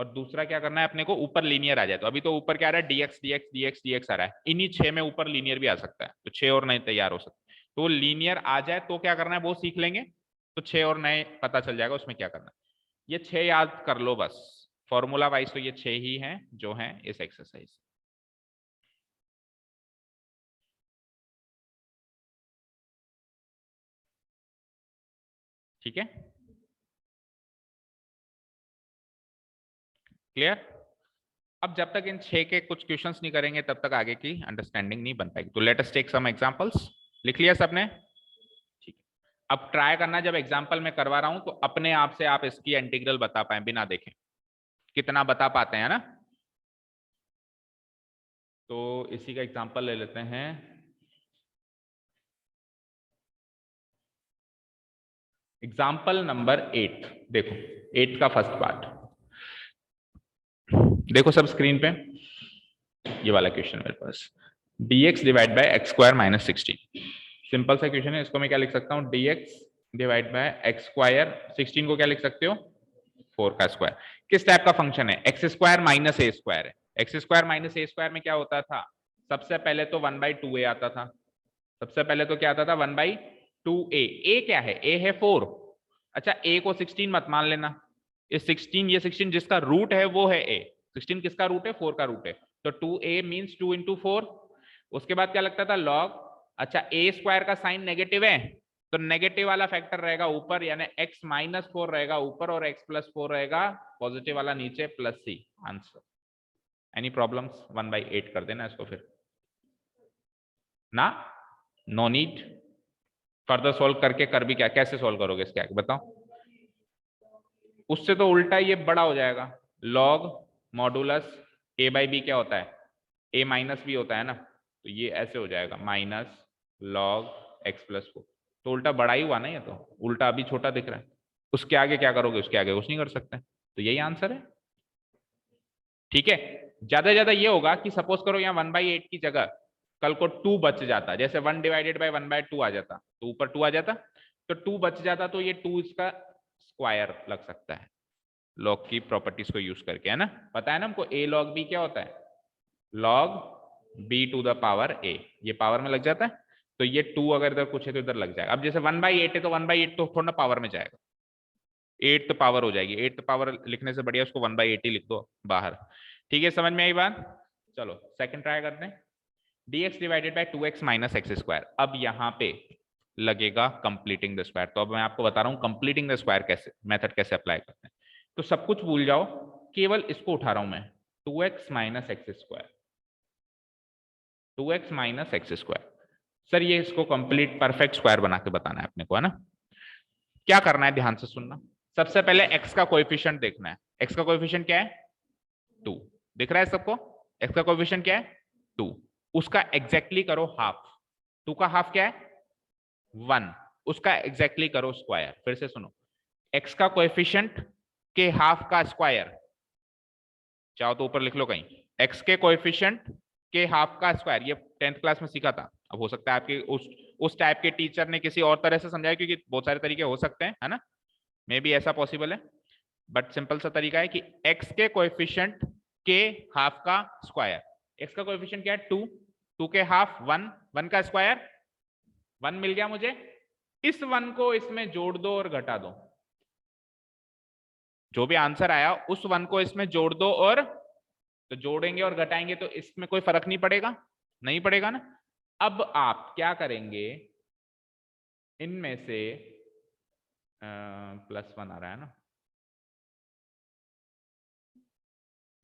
Speaker 1: और दूसरा क्या करना है अपने को, ऊपर लीनियर आ जाए। तो अभी तो ऊपर क्या आ रहा है, dx dx dx dx आ रहा है, इन्हीं 6 में ऊपर लीनियर भी आ सकता है, तो 6 और नए तैयार हो सकते हैं। तो लीनियर आ जाए तो क्या करना है वो सीख लेंगे, तो 6 और नए पता चल जाएगा उसमें क्या करना है। ये 6 याद कर लो बस, फॉर्मूला वाइज तो ये 6 ही हैं जो हैं इस एक्सरसाइज। ठीक है, क्लियर। अब जब तक इन 6 के कुछ क्वेश्चंस नहीं करेंगे तब तक आगे की अंडरस्टैंडिंग नहीं बन पाएगी। तो let us take some examples. लिख लिया सबने? ठीक है, अब ट्राई करना जब एग्जांपल में करवा रहा हूं तो अपने आप से आप इसकी इंटीग्रल बता पाए बिना देखे, कितना बता पाते हैं ना। तो इसी का एग्जांपल ले लेते हैं। एग्जाम्पल नंबर 8 देखो, 8 का फर्स्ट पार्ट देखो सब स्क्रीन पे, ये वाला क्वेश्चन मेरे पास, dx divide by X square minus 16। Simple सा क्वेश्चन है, इसको मैं क्या लिख सकता हूँ, dx divide by X square, 16 को क्या लिख सकते हो, 4 का स्क्वायर। किस टाइप का फंक्शन है, एक्स स्क्वायर माइनस ए स्क्वायर है। एक्स स्क्वायर माइनस ए स्क्वायर में क्या होता था, सबसे पहले तो 1/2a आता था, सबसे पहले तो क्या आता था 1/2a। ए क्या है, ए है 4। अच्छा ए को 16 मत मान लेना, इस 16 ये 16 जिसका रूट है वो है ए, 16 किसका रूट है, 4 का रूट है, तो 2a मीन्स 2 इंटू 4। उसके बाद क्या लगता था लॉग, अच्छा ए स्क्वायर का साइन नेगेटिव है तो नेगेटिव वाला फैक्टर रहेगा ऊपर, यानी x माइनस 4 रहेगा ऊपर और x प्लस 4 रहेगा पॉजिटिव वाला नीचे, plus C answer. Any problems, 1/8 कर देना इसको फिर ना, नो नीड फर्दर सोल्व करके कर भी क्या, कैसे सोल्व करोगे इसके आगे बताओ। उससे तो उल्टा ये बड़ा हो जाएगा, लॉग मॉडुलस a/b क्या होता है, a माइनस b होता है ना, तो ये ऐसे हो जाएगा माइनस लॉग x प्लस 4, तो उल्टा बड़ा ही हुआ ना, ये तो उल्टा अभी छोटा दिख रहा है, उसके आगे क्या करोगे, उसके आगे कुछ नहीं कर सकते, तो यही आंसर है। ठीक है, ज्यादा ये होगा कि सपोज करो यहाँ 1/8 की जगह कल को 2 बच जाता, जैसे 1 डिवाइडेड बाई 1/2 आ जाता, तो ऊपर 2 आ जाता, तो 2 बच जाता, तो ये 2 इसका स्क्वायर लग सकता है लॉग की प्रॉपर्टीज को यूज करके, है ना। पता है ना हमको ए लॉग बी क्या होता है, log b to the power a, ये पावर में लग जाता है, तो ये 2 अगर इधर कुछ है तो इधर लग जाएगा। अब जैसे 1/8 है तो 1/8 तो थोड़ा पावर में जाएगा, 8 पावर हो जाएगी, 8 पावर लिखने से बढ़िया उसको 1/8 ही लिख दो बाहर। ठीक है, समझ में आई बात। चलो सेकंड ट्राई करते हैं, dx divided bye 2x minus x square. अब यहाँ पे लगेगा कंप्लीटिंग द स्क्वायर, तो अब मैं आपको बता रहा हूँ कंप्लीटिंग द स्क्वायर कैसे, मेथड कैसे अप्लाई करते हैं। तो सब कुछ भूल जाओ, केवल इसको उठा रहा हूं मैं, 2x minus x square, 2x minus x square. Sir ये इसको कंप्लीट परफेक्ट स्क्वायर बना के बताना है अपने को, है ना। क्या करना है ध्यान से सुनना, सबसे पहले x का कोएफिशिएंट देखना है। x का कोएफिशिएंट क्या है, 2, दिख रहा है सबको, x का कोएफिशिएंट क्या है 2, उसका एग्जैक्टली करो हाफ, 2 का हाफ क्या है 1, उसका एग्जैक्टली करो स्क्वायर। फिर से सुनो, x का कोएफिशिएंट के हाफ का स्क्वायर, चाहो तो ऊपर लिख लो कहीं, x के कोएफिशिएंट के हाफ का स्क्वायर, ये 10th क्लास में सीखा था। अब हो सकता है आपके उस टाइप के टीचर ने किसी और तरह से समझाया, क्योंकि बहुत सारे तरीके हो सकते हैं, है ना, मे बी ऐसा पॉसिबल है, बट सिंपल सा तरीका है कि x के कोएफिशिएंट के हाफ का स्क्वायर, x का कोएफिशिएंट क्या है 2, 2 के हाफ 1, 1 का स्क्वायर 1 मिल गया मुझे, इस 1 को इसमें जोड़ दो और घटा दो, जो भी आंसर आया उस 1 को इसमें जोड़ दो, और तो जोड़ेंगे और घटाएंगे तो इसमें कोई फर्क नहीं पड़ेगा, नहीं पड़ेगा ना। अब आप क्या करेंगे, इनमें से +1 आ रहा है ना,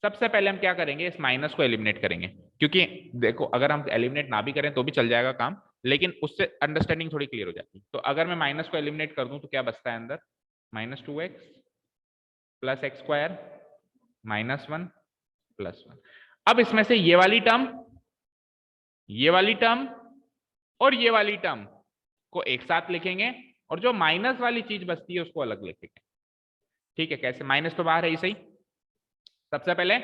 Speaker 1: सबसे पहले हम क्या करेंगे, इस माइनस को एलिमिनेट करेंगे, क्योंकि देखो अगर हम एलिमिनेट ना भी करें तो भी चल जाएगा काम, लेकिन उससे अंडरस्टैंडिंग थोड़ी क्लियर हो जाती है। तो अगर मैं माइनस को एलिमिनेट कर दूं तो क्या बचता है अंदर, -2x प्लस एक्स स्क्वायर -1 +1। अब इसमें से ये वाली टर्म, ये वाली टर्म और ये वाली टर्म को एक साथ लिखेंगे, और जो माइनस वाली चीज बचती है उसको अलग लिखेंगे। ठीक है, कैसे, माइनस तो बाहर है ही सही, सबसे पहले,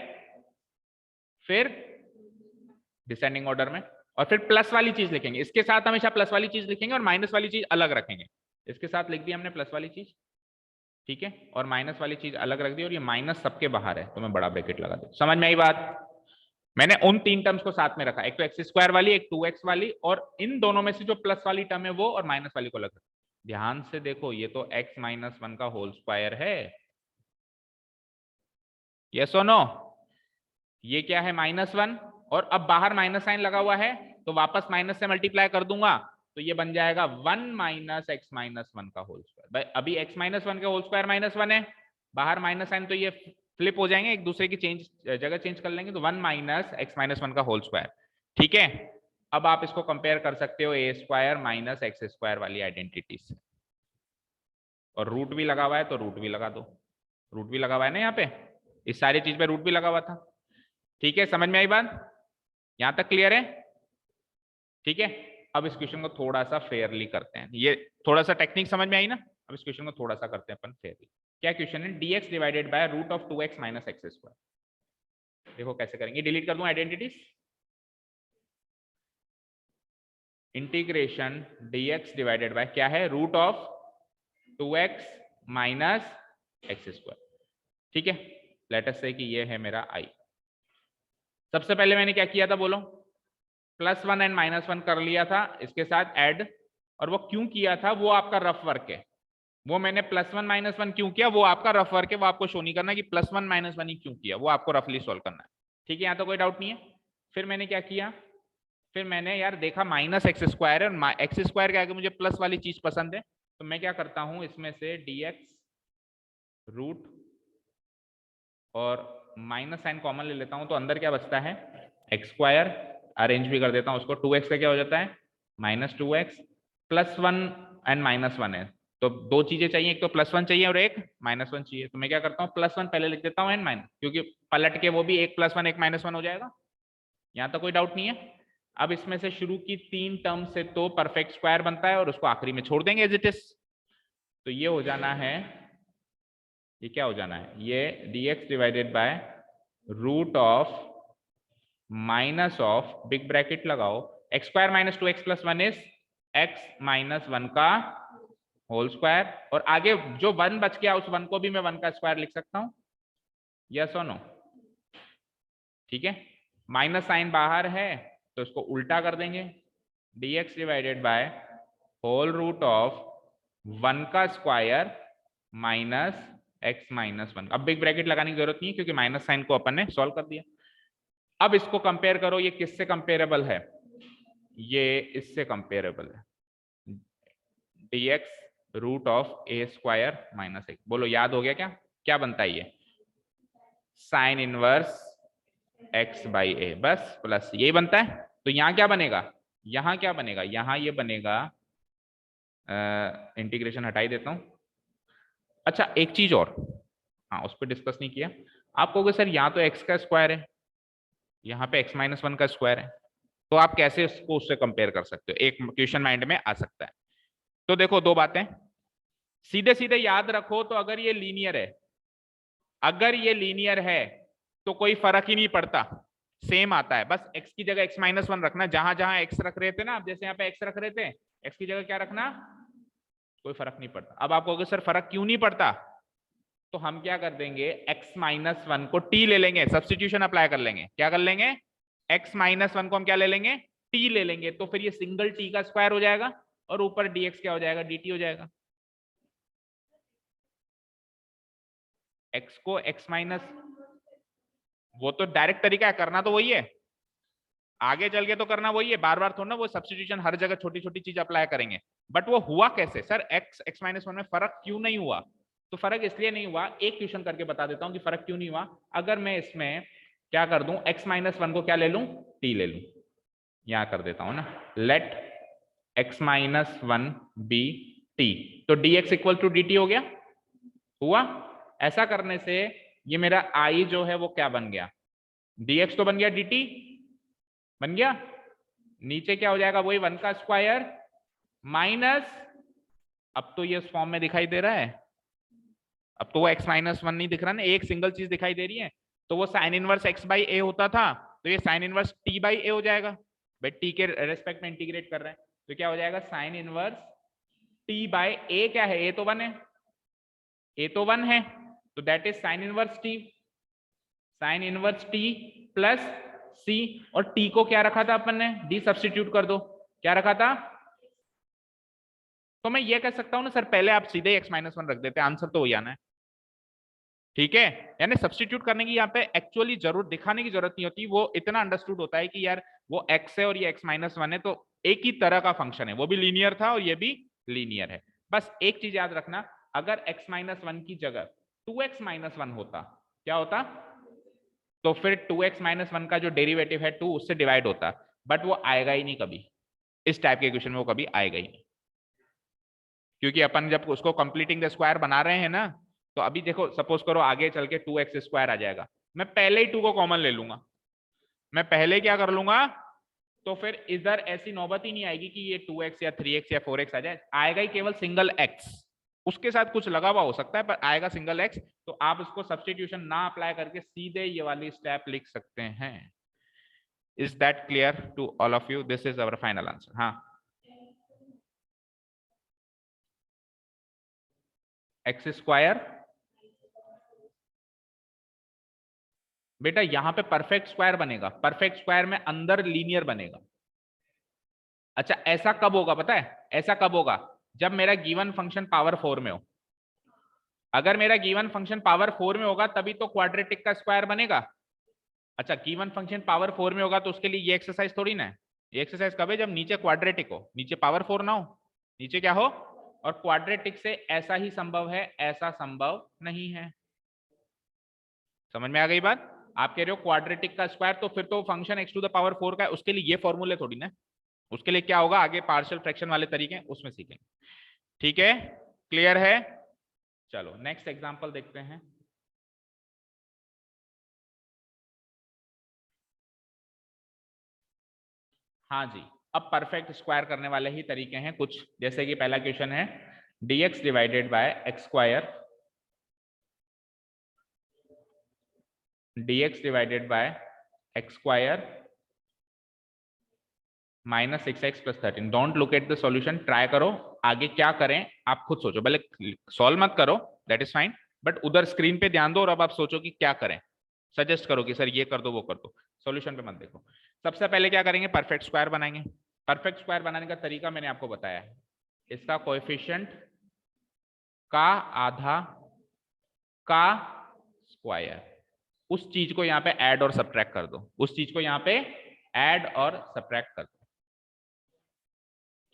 Speaker 1: फिर डिसेंडिंग ऑर्डर में, और फिर प्लस वाली चीज लिखेंगे, इसके साथ हमेशा प्लस वाली चीज लिखेंगे और माइनस वाली चीज अलग रखेंगे। इसके साथ लिख दी हमने प्लस वाली चीज, ठीक है, और माइनस वाली चीज अलग रख दी और ये माइनस सबके बाहर है तो मैं बड़ा ब्रैकेट लगा दूं। समझ में आई बात? मैंने उन तीन टर्म्स को साथ में रखा, एक तो एक्स स्क्वायर वाली, एक 2x वाली, और इन दोनों में से जो प्लस वाली टर्म है वो और माइनस वाली को अलग रखा। ध्यान से देखो, ये तो x माइनस वन का होल स्क्वायर है, यस और नो? ये क्या है? -1, और अब बाहर माइनस साइन लगा हुआ है तो वापस माइनस से मल्टीप्लाई कर दूंगा तो ये बन जाएगा 1 माइनस एक्स माइनस वन का होल स्क्वायर। भाई अभी x माइनस वन का होल स्क्वायर -1 है, बाहर माइनस साइन, तो ये फ्लिप हो जाएंगे, एक दूसरे की जगह चेंज कर लेंगे, तो 1 माइनस एक्स माइनस वन का होल स्क्वायर। ठीक है, अब आप इसको कंपेयर कर सकते हो ए स्क्वायर माइनस एक्स स्क्वायर वाली आइडेंटिटी से, और रूट भी लगा हुआ है तो रूट भी लगा दो, रूट भी लगा हुआ है ना यहाँ पे, इस सारी चीज पे रूट भी लगा हुआ था। ठीक है, समझ में आई बात? यहां तक क्लियर है? ठीक है, अब इस क्वेश्चन को थोड़ा सा फेयरली करते हैं, ये थोड़ा सा टेक्निक समझ में आई ना? अब इस क्वेश्चन को थोड़ा सा करते हैं अपन फेयरली। क्या क्वेश्चन है? dx divided by root of 2x minus x square. देखो कैसे करेंगे, डिलीट कर दूं identities, integration dx divided by क्या है? Root of 2x minus x square. ठीक है, लेट अस से कि ये है मेरा i। सबसे पहले मैंने क्या किया था बोलो? +1 एंड -1 कर लिया था, इसके साथ ऐड, और वो क्यों किया था वो आपका रफ वर्क है, वो मैंने +1 -1 क्यों किया वो आपका रफ वर्क है, वो आपको शो नहीं करना कि +1 -1 ही क्यों किया, वो आपको रफली सॉल्व करना है। ठीक है, यहाँ तो कोई डाउट नहीं है। फिर मैंने क्या किया, फिर मैंने यार देखा माइनस एक्स स्क्वायर है और एक्स स्क्वायर के आगे मुझे प्लस वाली चीज पसंद है, तो मैं क्या करता हूं, इसमें से dx रूट और माइनस साइन कॉमन ले लेता हूं, तो अंदर क्या बचता है? एक्स स्क्वायर, अरेंज भी कर देता हूं उसको, 2x का क्या हो जाता है? -2x, +1 एंड -1 है, तो दो चीजें चाहिए, एक तो +1 चाहिए और एक -1 चाहिए, तो मैं क्या करता हूँ, +1 पहले लिख देता हूँ एंड माइनस, क्योंकि पलट के वो भी एक +1 एक -1 हो जाएगा। यहाँ तो कोई डाउट नहीं है। अब इसमें से शुरू की तीन टर्म से तो परफेक्ट स्क्वायर बनता है और उसको आखिरी में छोड़ देंगे एज इट इज, तो ये हो जाना है, ये क्या हो जाना है? ये dx divided by root of minus of, big bracket लगाओ, x square minus 2x plus 1 is x minus 1 का होल स्क्वायर, और आगे जो 1 बच गया उस 1 को भी मैं 1 का स्क्वायर लिख सकता हूं, यस और नो? ठीक है, माइनस साइन बाहर है तो इसको उल्टा कर देंगे, dx divided by whole root of 1 का स्क्वायर माइनस एक्स माइनस 1। अब बिग ब्रैकेट लगाने की जरूरत नहीं है क्योंकि माइनस साइन को अपन ने सॉल्व कर दिया। अब इसको कंपेयर करो, ये किससे कंपेरेबल है? ये इससे कंपेरेबल है, dx root of a square minus एक। बोलो याद हो गया क्या? क्या बनता है ये? साइन इनवर्स x बाई ए, बस प्लस यही बनता है। तो यहाँ क्या बनेगा? यहाँ क्या बनेगा? यहाँ ये बनेगा, इंटीग्रेशन हटा ही देता हूं। अच्छा एक चीज और, हाँ उस पर डिस्कस नहीं किया। आप कहोगे सर यहाँ तो x का स्क्वायर है, यहाँ पे x माइनस 1 का स्क्वायर है, तो आप कैसे इसको उससे कंपेयर कर सकते हो? एक क्वेश्चन माइंड में आ सकता है। तो देखो दो बातें सीधे सीधे याद रखो, तो अगर ये लीनियर है, अगर ये लीनियर है तो कोई फर्क ही नहीं पड़ता, सेम आता है, बस x की जगह x माइनस 1 रखना, जहां जहां x रख रहे थे ना, आप जैसे यहाँ पे x रख रहे थे, x की जगह क्या रखना, कोई फर्क नहीं पड़ता। अब आप कहोगे सर फर्क क्यों नहीं पड़ता? तो हम क्या कर देंगे, x माइनस 1 को t ले लेंगे, सब्सटीट्यूशन अप्लाई कर लेंगे, क्या कर लेंगे, x माइनस 1 को हम क्या ले लेंगे, t ले लेंगे, तो फिर ये सिंगल t का स्क्वायर हो जाएगा और ऊपर dx क्या हो जाएगा, dt हो जाएगा। x को x माइनस, वो तो डायरेक्ट तरीका है, करना तो वही है, आगे चल के तो करना वही है, बार बार थोड़ा ना वो सब्सटीट्यूशन हर जगह छोटी छोटी चीज अप्लाई करेंगे। बट वो हुआ कैसे सर, x माइनस 1 में फर्क क्यों नहीं हुआ? तो फर्क इसलिए नहीं हुआ, एक क्वेश्चन करके बता देता हूं कि फर्क क्यों नहीं हुआ। अगर मैं इसमें क्या कर दूं, x माइनस 1 को क्या ले लूं, t ले लूं, यहां कर देता हूं ना, let x minus 1 be t, तो dx इक्वल टू dt हो गया, हुआ। ऐसा करने से ये मेरा i जो है वो क्या बन गया, dx तो बन गया, dt बन गया, नीचे क्या हो जाएगा, वही 1 का स्क्वायर माइनस, अब तो ये इस फॉर्म में दिखाई दे रहा है, अब तो वो x माइनस 1 नहीं दिख रहा ना, एक सिंगल चीज दिखाई दे रही है, तो वो साइन इनवर्स x बाई ए होता था, तो ये साइन इनवर्स t बाई ए हो जाएगा, भाई t के रेस्पेक्ट में इंटीग्रेट कर रहे हैं, तो क्या हो जाएगा, साइन इनवर्स t बाई ए, क्या है, a तो 1 है, ए तो 1 है, तो that is sine inverse t, sine inverse t plus c, और टी को क्या रखा था अपन ने, डी सब्स्टिट्यूट कर दो, क्या रखा था, तो मैं ये कह सकता हूं ना सर पहले आप सीधे x माइनस 1 रख देते, आंसर तो वही आना है, ठीक है। यानी सब्स्टिट्यूट करने की यहाँ पे एक्चुअली जरूरत दिखाने की जरूरत नहीं होती, वो इतना अंडरस्टूड होता है कि यार वो x है और ये x माइनस 1 है, तो एक ही तरह का फंक्शन है, वो भी लीनियर था और ये भी लीनियर है। बस एक चीज याद रखना, अगर x माइनस 1 की जगह 2x माइनस 1 होता, क्या होता, तो फिर 2x माइनस 1 का जो डेरिवेटिव है 2 उससे डिवाइड होता, बट वो आएगा ही नहीं कभी, इस टाइप के क्वेश्चन में वो कभी आएगा ही नहीं, क्योंकि अपन जब उसको कंप्लीटिंग द स्क्वायर बना रहे हैं ना, तो अभी देखो सपोज करो आगे चल के 2x स्क्वायर आ जाएगा, मैं पहले ही 2 को कॉमन ले लूंगा, मैं पहले क्या कर लूंगा, तो फिर इधर ऐसी नौबत ही नहीं आएगी कि ये 2x या 3x या 4x आ जाए, आएगा ही केवल सिंगल x, उसके साथ कुछ लगा हुआ हो सकता है पर आएगा सिंगल x, तो आप इसको सब्स्टिट्यूशन ना अप्लाई करके सीधे ये वाली स्टेप लिख सकते हैं। Is that clear to all of you? This is our final answer. हाँ, एक्स स्क्वायर, बेटा यहां पे परफेक्ट स्क्वायर बनेगा, परफेक्ट स्क्वायर में अंदर लीनियर बनेगा। अच्छा ऐसा कब होगा पता है, ऐसा कब होगा, जब मेरा गिवन फंक्शन पावर 4 में हो, अगर मेरा गिवन फंक्शन पावर 4 में होगा तभी तो क्वाड्रेटिक का स्क्वायर बनेगा। अच्छा गिवन फंक्शन पावर 4 में होगा तो उसके लिए ये एक्सरसाइज थोड़ी ना है, ये एक्सरसाइज कब है, जब नीचे क्वाड्रेटिक हो, नीचे पावर 4 ना हो, नीचे क्या हो, और क्वाड्रेटिक से ऐसा ही संभव है, ऐसा संभव नहीं है। समझ में आ गई बात? आप कह रहे हो क्वाड्रेटिक का स्क्वायर, तो फिर तो function X to the power 4 का है, उसके लिए ये फॉर्मूले थोड़ी ना, उसके लिए क्या होगा आगे पार्शियल फ्रैक्शन वाले तरीके उसमें सीखेंगे, ठीक है, क्लियर है। चलो नेक्स्ट एग्जांपल देखते हैं। हाँ जी, अब परफेक्ट स्क्वायर करने वाले ही तरीके हैं कुछ, जैसे कि पहला क्वेश्चन है dx divided by X square, dx divided by X square minus 6x plus 13। Don't look at the solution, try करो, आगे क्या करें आप खुद सोचो, भले सॉल्व मत करो दैट इज फाइन, बट उधर स्क्रीन पे ध्यान दो और अब आप सोचो कि क्या करें, सजेस्ट करो कि सर ये कर दो वो कर दो, सॉल्यूशन पे मत देखो। सबसे पहले क्या करेंगे, परफेक्ट स्क्वायर बनाएंगे। परफेक्ट स्क्वायर बनाने का तरीका मैंने आपको बताया है, इसका कोएफिशिएंट का आधा का स्क्वायर, उस चीज को यहाँ पे ऐड और सब्ट्रैक्ट कर दो, उस चीज को यहाँ पे ऐड और सब्ट्रैक्ट कर दो।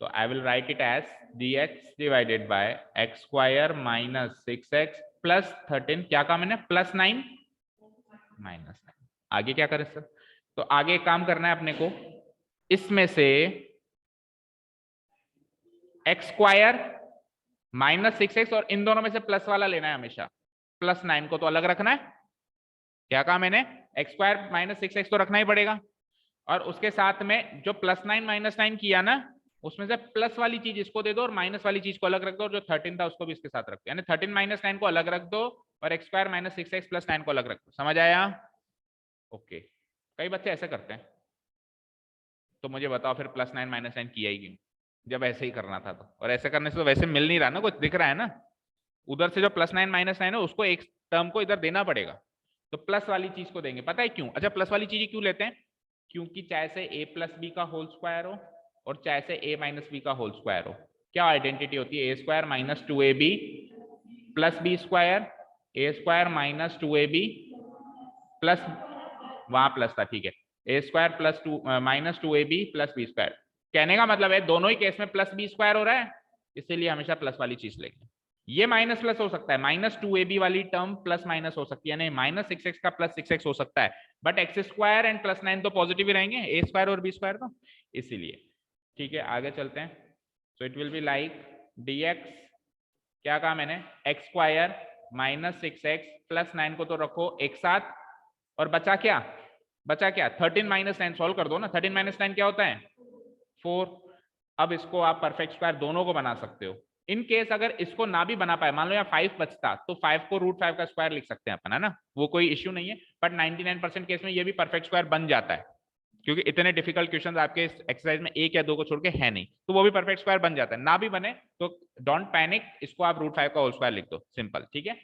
Speaker 1: तो I will write it as dx divided by X square minus 6x plus 13, क्या कहा मैंने, प्लस 9 माइनस 9। आगे क्या करें सर, तो आगे काम करना है अपने को, इसमें से एक्स स्क्वायर माइनस 6x और इन दोनों में से प्लस वाला लेना है हमेशा, प्लस 9 को तो अलग रखना है, क्या कहा मैंने, एक्स स्क्वायर माइनस 6x तो रखना ही पड़ेगा, और उसके साथ में जो प्लस 9 माइनस 9 किया ना, उसमें से प्लस वाली चीज इसको दे दो और माइनस वाली चीज को अलग रख दो, और जो 13 था उसको भी इसके साथ रख दो, यानी 13 माइनस 9 को अलग रख दो और x square minus 6x plus 9 को अलग रख दो। समझ आया? ओके, कई बच्चे ऐसे करते हैं, तो मुझे बताओ फिर प्लस 9 माइनस 9 किया ही क्यों, जब ऐसे ही करना था तो, और ऐसे करने से तो वैसे मिल नहीं रहा ना, कुछ दिख रहा है ना, उधर से जो प्लस 9 माइनस 9 है उसको एक टर्म को इधर देना पड़ेगा, तो प्लस वाली चीज को देंगे, पता है क्यों, अच्छा प्लस वाली चीज क्यों लेते हैं, क्योंकि चाहे से a प्लस बी का होल स्क्वायर हो और चाहे से a माइनस बी का होल स्क्वायर हो, क्या आइडेंटिटी होती है, a square minus 2ab plus b square, a square minus 2ab plus, वहां प्लस था ठीक है, a square plus 2 minus 2ab plus b square. कहने का मतलब है दोनों ही केस में प्लस बी स्क्वायर हो रहा है, इसीलिए हमेशा प्लस वाली चीज लेंगे। ये माइनस प्लस हो सकता है, माइनस 2ab वाली टर्म प्लस माइनस हो सकती है, नहीं माइनस 6x का प्लस 6x हो सकता है, but x square and plus 9 तो पॉजिटिव ही रहेंगे, ए स्क्वायर और बी स्क्वायर तो, इसीलिए ठीक है। आगे चलते हैं, so it will be like dx, क्या कहा मैंने, x square minus 6x plus 9 को तो रखो एक साथ, और बचा क्या, बचा क्या, 13 माइनस 9 सॉल्व कर दो ना, 13 माइनस 9 क्या होता है 4। अब इसको आप परफेक्ट स्क्वायर दोनों को बना सकते हो, इन केस अगर इसको ना भी बना पाए, मान लो यहाँ 5 बचता, तो 5 को √5 का स्क्वायर लिख सकते हैं अपन, है ना, वो कोई इश्यू नहीं है, बट 99% केस में ये भी परफेक्ट स्क्वायर बन जाता है, क्योंकि इतने डिफिकल्ट क्वेश्चंस आपके इस एक्सरसाइज में एक या दो को छोड़ के है नहीं, तो वो भी परफेक्ट स्क्वायर बन जाता है। ना भी बने तो डोंट पैनिक, इसको आप √5 का होल स्क्वायर लिख दो, सिंपल। ठीक है,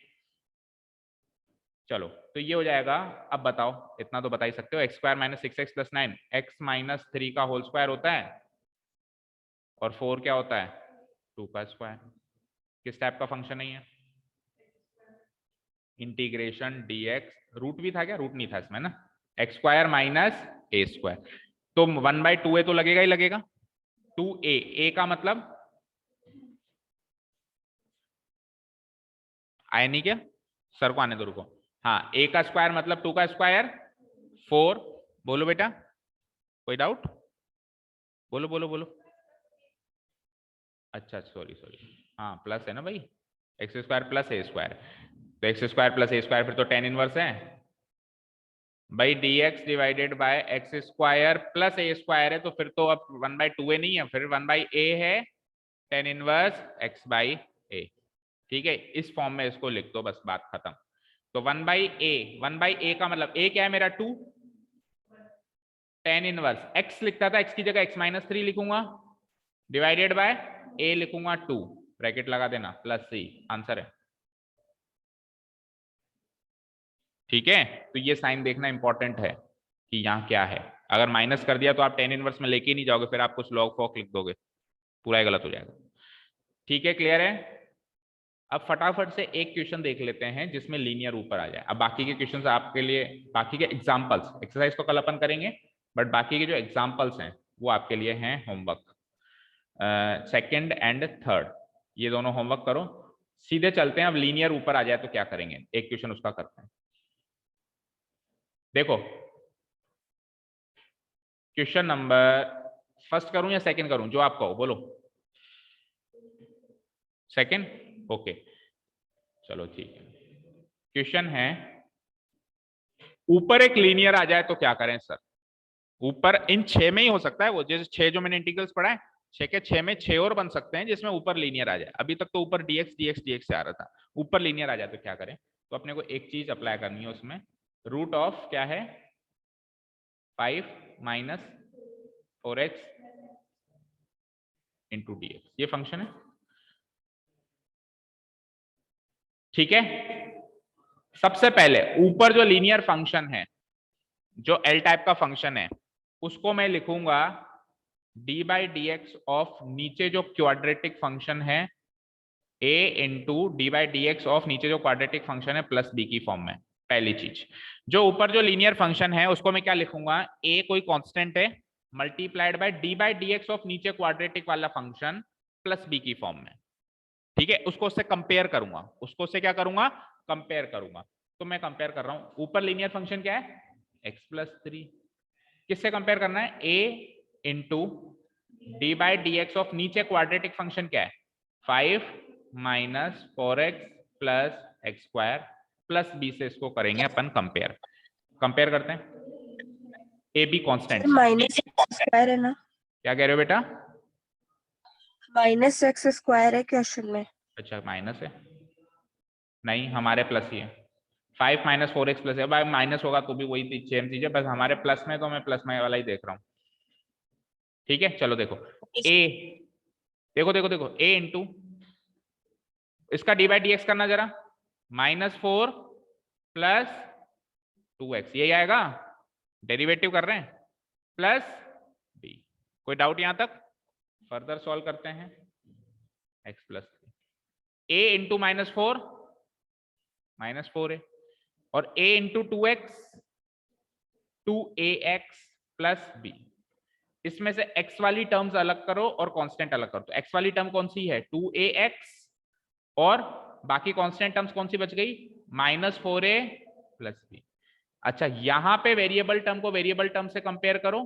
Speaker 1: चलो तो ये हो जाएगा। अब बताओ, इतना तो बता ही सकते हो, x square minus 6x plus 9 x minus 3 का होल स्क्वायर होता है, और 4 क्या होता है, 2 का स्क्वायर। किस टाइप का फंक्शन है ये, इंटीग्रेशन dx। रूट भी था क्या, रूट नहीं था इसमें ना, x square minus a square, तो 1/2a तो लगेगा ही लगेगा, 2a, a का मतलब आया नहीं क्या, सर को आने दो, रुको। हाँ, a का स्क्वायर मतलब 2 का स्क्वायर 4। बोलो बेटा, कोई डाउट, बोलो बोलो बोलो। अच्छा सॉरी सॉरी, हाँ प्लस है ना भाई, x square plus A square, तो x square plus A square फिर तो tan इनवर्स है भाई, dx divided by X square plus A square है, तो फिर तो अब 1/2a नहीं है, फिर 1/a है, tan inverse x by a। ठीक है, इस फॉर्म में इसको लिख दो, बस बात खत्म। तो 1/a का मतलब a क्या है मेरा 2, tan इनवर्स x लिखता था, x की जगह x-3 लिखूंगा, डिवाइडेड बाय a लिखूंगा 2, ब्रैकेट लगा देना, प्लस c, आंसर है। ठीक है, तो ये साइन देखना इंपॉर्टेंट है कि यहाँ क्या है। अगर माइनस कर दिया तो आप tan इनवर्स में लेके ही नहीं जाओगे, फिर आप कुछ लॉग फॉग लिख दोगे, पूरा ही गलत हो जाएगा। ठीक है, क्लियर है। अब फटाफट से एक क्वेश्चन देख लेते हैं जिसमें लीनियर ऊपर आ जाए। अब बाकी के क्वेश्चंस आपके लिए, बाकी के एग्जांपल्स, एक्सरसाइज तो कल अपन करेंगे, बट बाकी के जो एग्जांपल्स हैं वो आपके लिए हैं होमवर्क। सेकंड एंड थर्ड, ये दोनों होमवर्क करो। सीधे चलते हैं, अब लीनियर ऊपर आ जाए तो क्या करेंगे, एक क्वेश्चन उसका करते हैं। देखो क्वेश्चन नंबर फर्स्ट करूं या सेकंड करूं, जो आप कहो बोलो। सेकंड, ओके चलो ठीक है। क्वेश्चन है, ऊपर एक लीनियर आ जाए तो क्या करें सर। ऊपर इन 6 में ही हो सकता है वो, जैसे 6 जो मैंने इंटीग्रल्स पढ़ा है, 6 के 6 में 6 और बन सकते हैं जिसमें ऊपर लीनियर आ जाए। अभी तक तो ऊपर dx dx dx से आ रहा था, ऊपर लीनियर आ जाए तो क्या करें। तो अपने को एक चीज अप्लाई करनी है उसमें, रूट ऑफ क्या है 5 माइनस 4x इंटू dx, ये फंक्शन है। ठीक है, सबसे पहले ऊपर जो लीनियर फंक्शन है, जो एल टाइप का फंक्शन है, उसको मैं लिखूंगा d/dx ऑफ नीचे जो क्वाड्रेटिक फंक्शन है a इंटू d/dx ऑफ नीचे जो क्वाड्रेटिक फंक्शन है प्लस b की फॉर्म में। पहली चीज, जो ऊपर जो लीनियर फंक्शन है उसको मैं क्या लिखूंगा, a कोई कांस्टेंट है, मल्टीप्लाइड बाय d/dx ऑफ नीचे क्वाड्रेटिक वाला फंक्शन प्लस b की फॉर्म में। ठीक है, उसको उससे कंपेयर करूंगा, उसको उससे क्या करूंगा, कंपेयर करूंगा। तो मैं कंपेयर कर रहा हूं, ऊपर लीनियर फंक्शन क्या है x+3, किससे कंपेयर करना है, a इंटू d/dx ऑफ नीचे क्वाड्रेटिक फंक्शन क्या है 5 minus 4x plus x square plus b से इसको करेंगे अपन कंपेयर। कंपेयर करते हैं, A B constant,
Speaker 2: minus square है ना,
Speaker 1: क्या कह रहे हो बेटा,
Speaker 2: माइनस एक्स स्क्वायर है क्वेश्चन में।
Speaker 1: अच्छा माइनस है, नहीं हमारे प्लस ही है, 5 माइनस 4x प्लस है, भाई माइनस होगा तो भी वही सेम चीज है, बस हमारे प्लस में तो मैं प्लस में वाला ही देख रहा हूँ। ठीक है, चलो देखो a, देखो देखो देखो a इंटू इसका d/dx करना जरा, -4 प्लस 2x, यही आएगा, डेरिवेटिव कर रहे हैं, प्लस b। कोई डाउट यहां तक, फर्दर सॉल्व करते हैं, x+3, a इंटू -4 -4 है, और a into 2x 2ax plus b। इसमें से x वाली टर्म्स अलग करो और कांस्टेंट अलग करो, तो x वाली टर्म कौन सी है 2ax, और बाकी कांस्टेंट टर्म्स कौन सी बच गई -4a प्लस b। अच्छा, यहां पे वेरिएबल टर्म को वेरिएबल टर्म से कंपेयर करो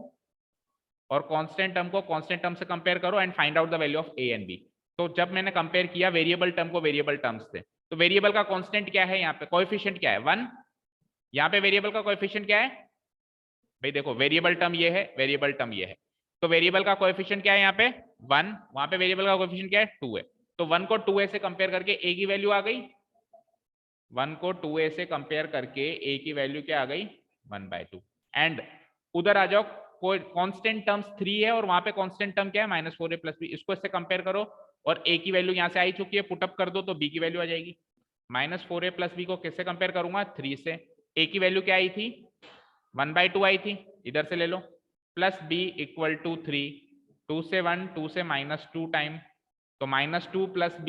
Speaker 1: और कांस्टेंट टर्म को कांस्टेंट टर्म से कंपेयर करो and find out the value of a and b। तो जब मैंने कंपेयर किया वेरिएबल टर्म को वेरिएबल टर्म्स से, तो वेरिएबल का कांस्टेंट क्या है, यहाँ पे कोएफिशिएंट क्या है 1, यहाँ पे वेरिएबल का कोएफिशिएंट क्या है भाई, देखो वेरिएबल टर्म ये है, वेरिएबल टर्म ये है, तो वेरिएबल का कोएफिशिएंट क्या है यहाँ पे 1, वहां पे वेरिएबल का कोएफिशिएंट क्या है 2 है, तो 1 को 2a से कंपेयर करके a की वैल्यू आ गई, 1 को 2a से कंपेयर करके a की वैल्यू क्या आ गई 1/2। एंड उधर आ जाओ कोई कांस्टेंट टर्म्स 3 है और वहां पे कांस्टेंट टर्म क्या है -4a + b, इसको इससे कंपेयर करो और a की वैल्यू यहाँ से आई चुकी है, पुटअप कर दो तो b की वैल्यू आ जाएगी। -4a + b को किससे कंपेयर करूंगा 3 से, a की वैल्यू क्या आई थी 1/2 आई थी, इधर से ले लो, प्लस b इक्वल टू 3, 2 से 1 2 से -2 टाइम, तो -2 +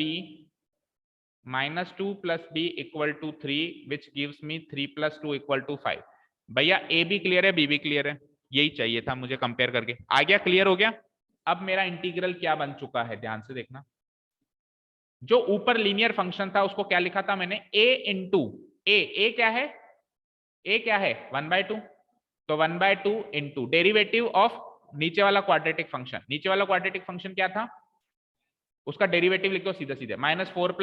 Speaker 1: b equal to 3 which gives me 3 + 2 = 5। भैया ए भी क्लियर है, बी भी क्लियर है, यही चाहिए था मुझे कंपेयर करके, आ गया, क्लियर हो गया। अब मेरा इंटीग्रल क्या बन चुका है, ध्यान से देखना, जो ऊपर लीनियर फंक्शन था उसको क्या लिखा था मैंने, a इंटू ए क्या है, a क्या है 1/2, तो 1/2 इंटू डेरिवेटिव ऑफ नीचे वाला क्वाड्रेटिक फंक्शन, नीचे वाला क्वाड्रेटिक फंक्शन क्या था, उसका डेरिवेटिव लिख दो सीधे सीधे, -4 +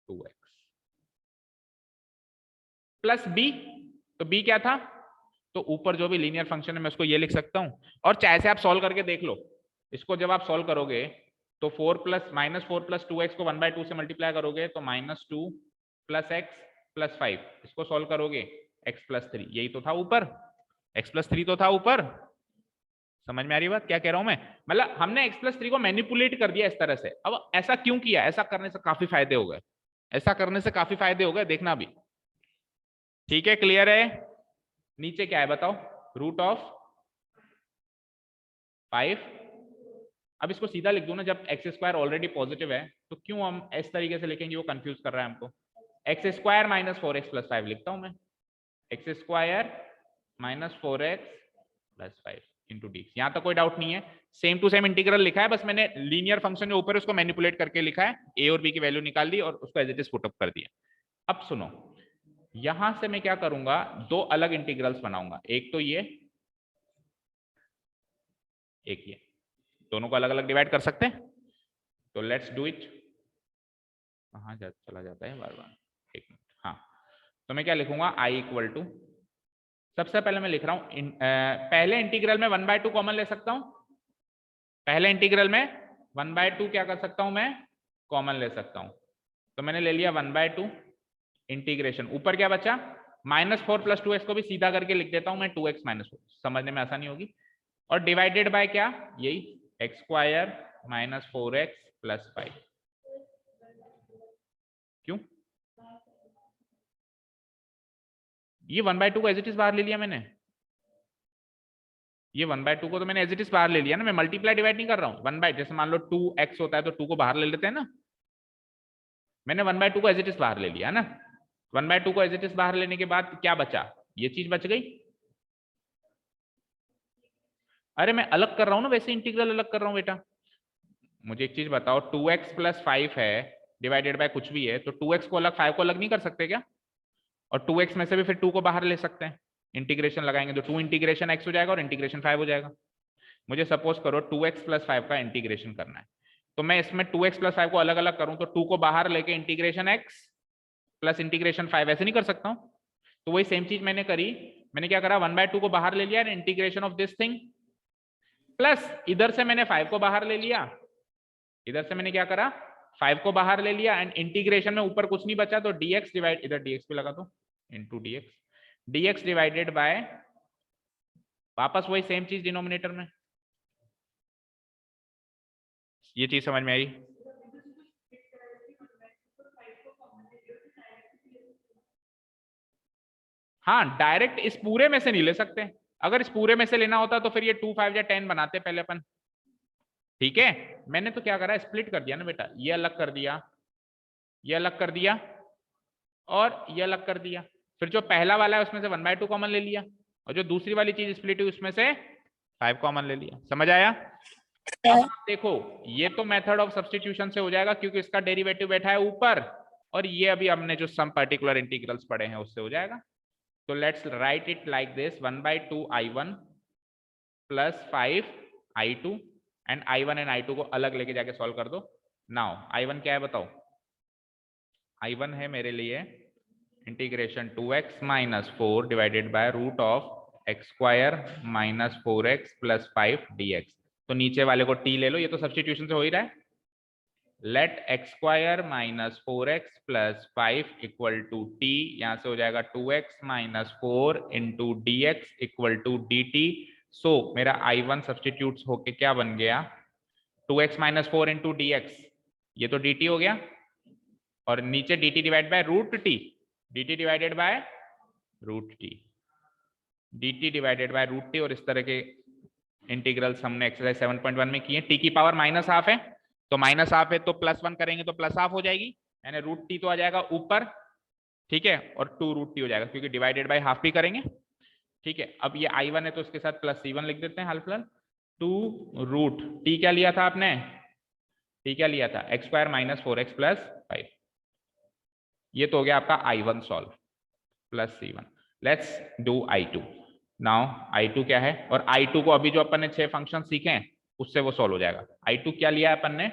Speaker 1: 2x प्लस b, तो b क्या था, तो ऊपर जो भी लीनियर फंक्शन है मैं उसको ये लिख सकता हूं, और चाहे से आप सॉल्व करके देख लो, इसको जब आप सॉल्व करोगे तो -4 + 2x को 1/2 से मल्टीप्लाई करोगे तो -2 + x + 5, इसको सॉल्व करोगे x + 3, यही तो था ऊपर, x + 3 तो था ऊपर। समझ में आ रही बात क्या कह रहा हूं मैं, मतलब हमने x + 3 को मैनिपुलेट कर दिया इस तरह से। अब ऐसा क्यों किया, ऐसा करने से काफी फायदे हो गए, ऐसा करने से काफी फायदे हो गए, देखना भी, ठीक है, क्लियर है। नीचे क्या है बताओ, √5। अब इसको सीधा लिख दो ना, जब x² ऑलरेडी पॉजिटिव है तो क्यों हम इस तरीके से लिखेंगे, वो कंफ्यूज कर रहा है हमको। x² - 4x + 5 लिखता हूं मैं, x² - 4x + 5 इंटू डी। यहां तक कोई डाउट नहीं है, सेम टू सेम इंटीग्रल लिखा है, बस मैंने लीनियर फंक्शन जो ऊपर उसको मैनिपुलेट करके लिखा है, a और b की वैल्यू निकाल दी और उसको as it is put up कर दिया। अब सुनो, यहां से मैं क्या करूंगा, दो अलग इंटीग्रल्स बनाऊंगा, एक तो ये, एक ये, दोनों को अलग अलग डिवाइड कर सकते हैं, तो लेट्स डू इट। कहाँ चला जाता है बार बार, एक मिनट, हाँ, तो मैं क्या लिखूंगा, i इक्वल टू, सबसे पहले मैं लिख रहा हूं पहले इंटीग्रल में 1/2 कॉमन ले सकता हूं, पहले इंटीग्रल में 1/2 क्या कर सकता हूं मैं, कॉमन ले सकता हूं, तो मैंने ले लिया 1/2 इंटीग्रेशन, ऊपर क्या बचा -4 + 2x को भी सीधा करके लिख देता हूं मैं 2x - 4, समझने में आसानी होगी, और डिवाइडेड बाय क्या, यही x² - 4x + 5। क्यों, ये 1/2 को एज इट इज बाहर ले लिया मैंने, ये 1/2 को तो मैंने एज इट इज बाहर ले लिया ना, मैं मल्टीप्लाई डिवाइड नहीं कर रहा हूँ, 1/, जैसे मान लो 2x होता है तो 2 को बाहर ले लेते हैं ना, मैंने 1/2 को एज इट इज बाहर ले लिया ना, 1/2 को एज इट इज बाहर लेने के बाद क्या बचा, ये चीज बच गई। अरे मैं अलग कर रहा हूँ ना, वैसे इंटीग्रल अलग कर रहा हूँ बेटा, मुझे एक चीज बताओ, 2x + 5 है डिवाइडेड बाय कुछ भी है, तो 2x को अलग 5 को अलग नहीं कर सकते क्या, और 2x में से भी फिर 2 को बाहर ले सकते हैं, इंटीग्रेशन लगाएंगे तो 2 इंटीग्रेशन x हो जाएगा और इंटीग्रेशन 5 हो जाएगा। मुझे सपोज करो 2x + 5 का इंटीग्रेशन करना है, तो मैं इसमें 2x + 5 को अलग अलग करूं तो 2 को बाहर लेके इंटीग्रेशन x प्लस इंटीग्रेशन 5 ऐसे नहीं कर सकता हूं, तो वही सेम चीज मैंने करी, मैंने क्या करा 1/2 को बाहर ले लिया and integration of this thing, plus इधर से मैंने 5 को बाहर ले लिया, इधर से मैंने क्या करा 5 को बाहर ले लिया एंड इंटीग्रेशन में ऊपर कुछ नहीं बचा तो dx डिवाइड, इधर dx पे लगा दो इंटू dx डिवाइडेड बाय, वापस वही सेम चीज डिनोमिनेटर में, ये चीज समझ में आई। हाँ, डायरेक्ट इस पूरे में से नहीं ले सकते, अगर इस पूरे में से लेना होता तो फिर ये 2 5 या 10 बनाते पहले अपन, ठीक है, मैंने तो क्या करा स्प्लिट कर दिया ना बेटा, ये अलग कर दिया, ये अलग कर दिया और ये अलग कर दिया, फिर जो पहला वाला है उसमें से 1/2 कॉमन ले लिया और जो दूसरी वाली चीज स्प्लिट हुई उसमें से 5 कॉमन ले लिया, समझ आया। अब आप देखो ये तो मेथड ऑफ सब्स्टिट्यूशन से हो जाएगा क्योंकि इसका डेरिवेटिव बैठा है ऊपर, और ये अभी हमने जो सम पर्टिकुलर इंटीग्रल्स पढ़े हैं उससे हो जाएगा, तो let's write it like this 1/2 I1 plus 5 I2 and I1 and I2 को अलग लेके जाके सॉल्व कर दो। नाउ I1 क्या है बताओ, I1 है मेरे लिए integration 2x - 4 divided by √x² - 4x + 5 dx, तो नीचे वाले को t ले लो, ये तो सब्स्टिट्यूशन से हो ही रहा है, लेट x² - 4x + 5 = t, यहां से हो जाएगा 2x - 4 इंटू dx = dt, सो मेरा I1 सब्सटीट्यूट होके क्या बन गया 2x minus 4 into D x, ये तो dt हो गया, और नीचे dt divide by root T, dt divided by root T, dt divided by root T. और इस तरह के इंटीग्रल्स हमने एक्सरसाइज 7.1 में किए। टी की पावर माइनस हाफ है, तो माइनस हाफ है तो प्लस 1 करेंगे तो प्लस हाफ हो जाएगी, यानी रूट टी तो आ जाएगा ऊपर, ठीक है, और 2 रूट टी हो जाएगा क्योंकि डिवाइडेड बाय हाफ भी करेंगे, ठीक है। अब ये I1 है तो उसके साथ प्लस C1 लिख देते हैं, हाल फिलहाल 2 रूट टी क्या लिया था आपने, टी क्या लिया था x square minus 4x plus 5। ये तो हो गया आपका I1 solve plus C1। Let's do I2 now. I2 क्या है, और I2 को अभी जो अपन ने 6 फंक्शन सीखे हैं उससे वो सॉल्व हो जाएगा। I2 क्या लिया है अपन ने,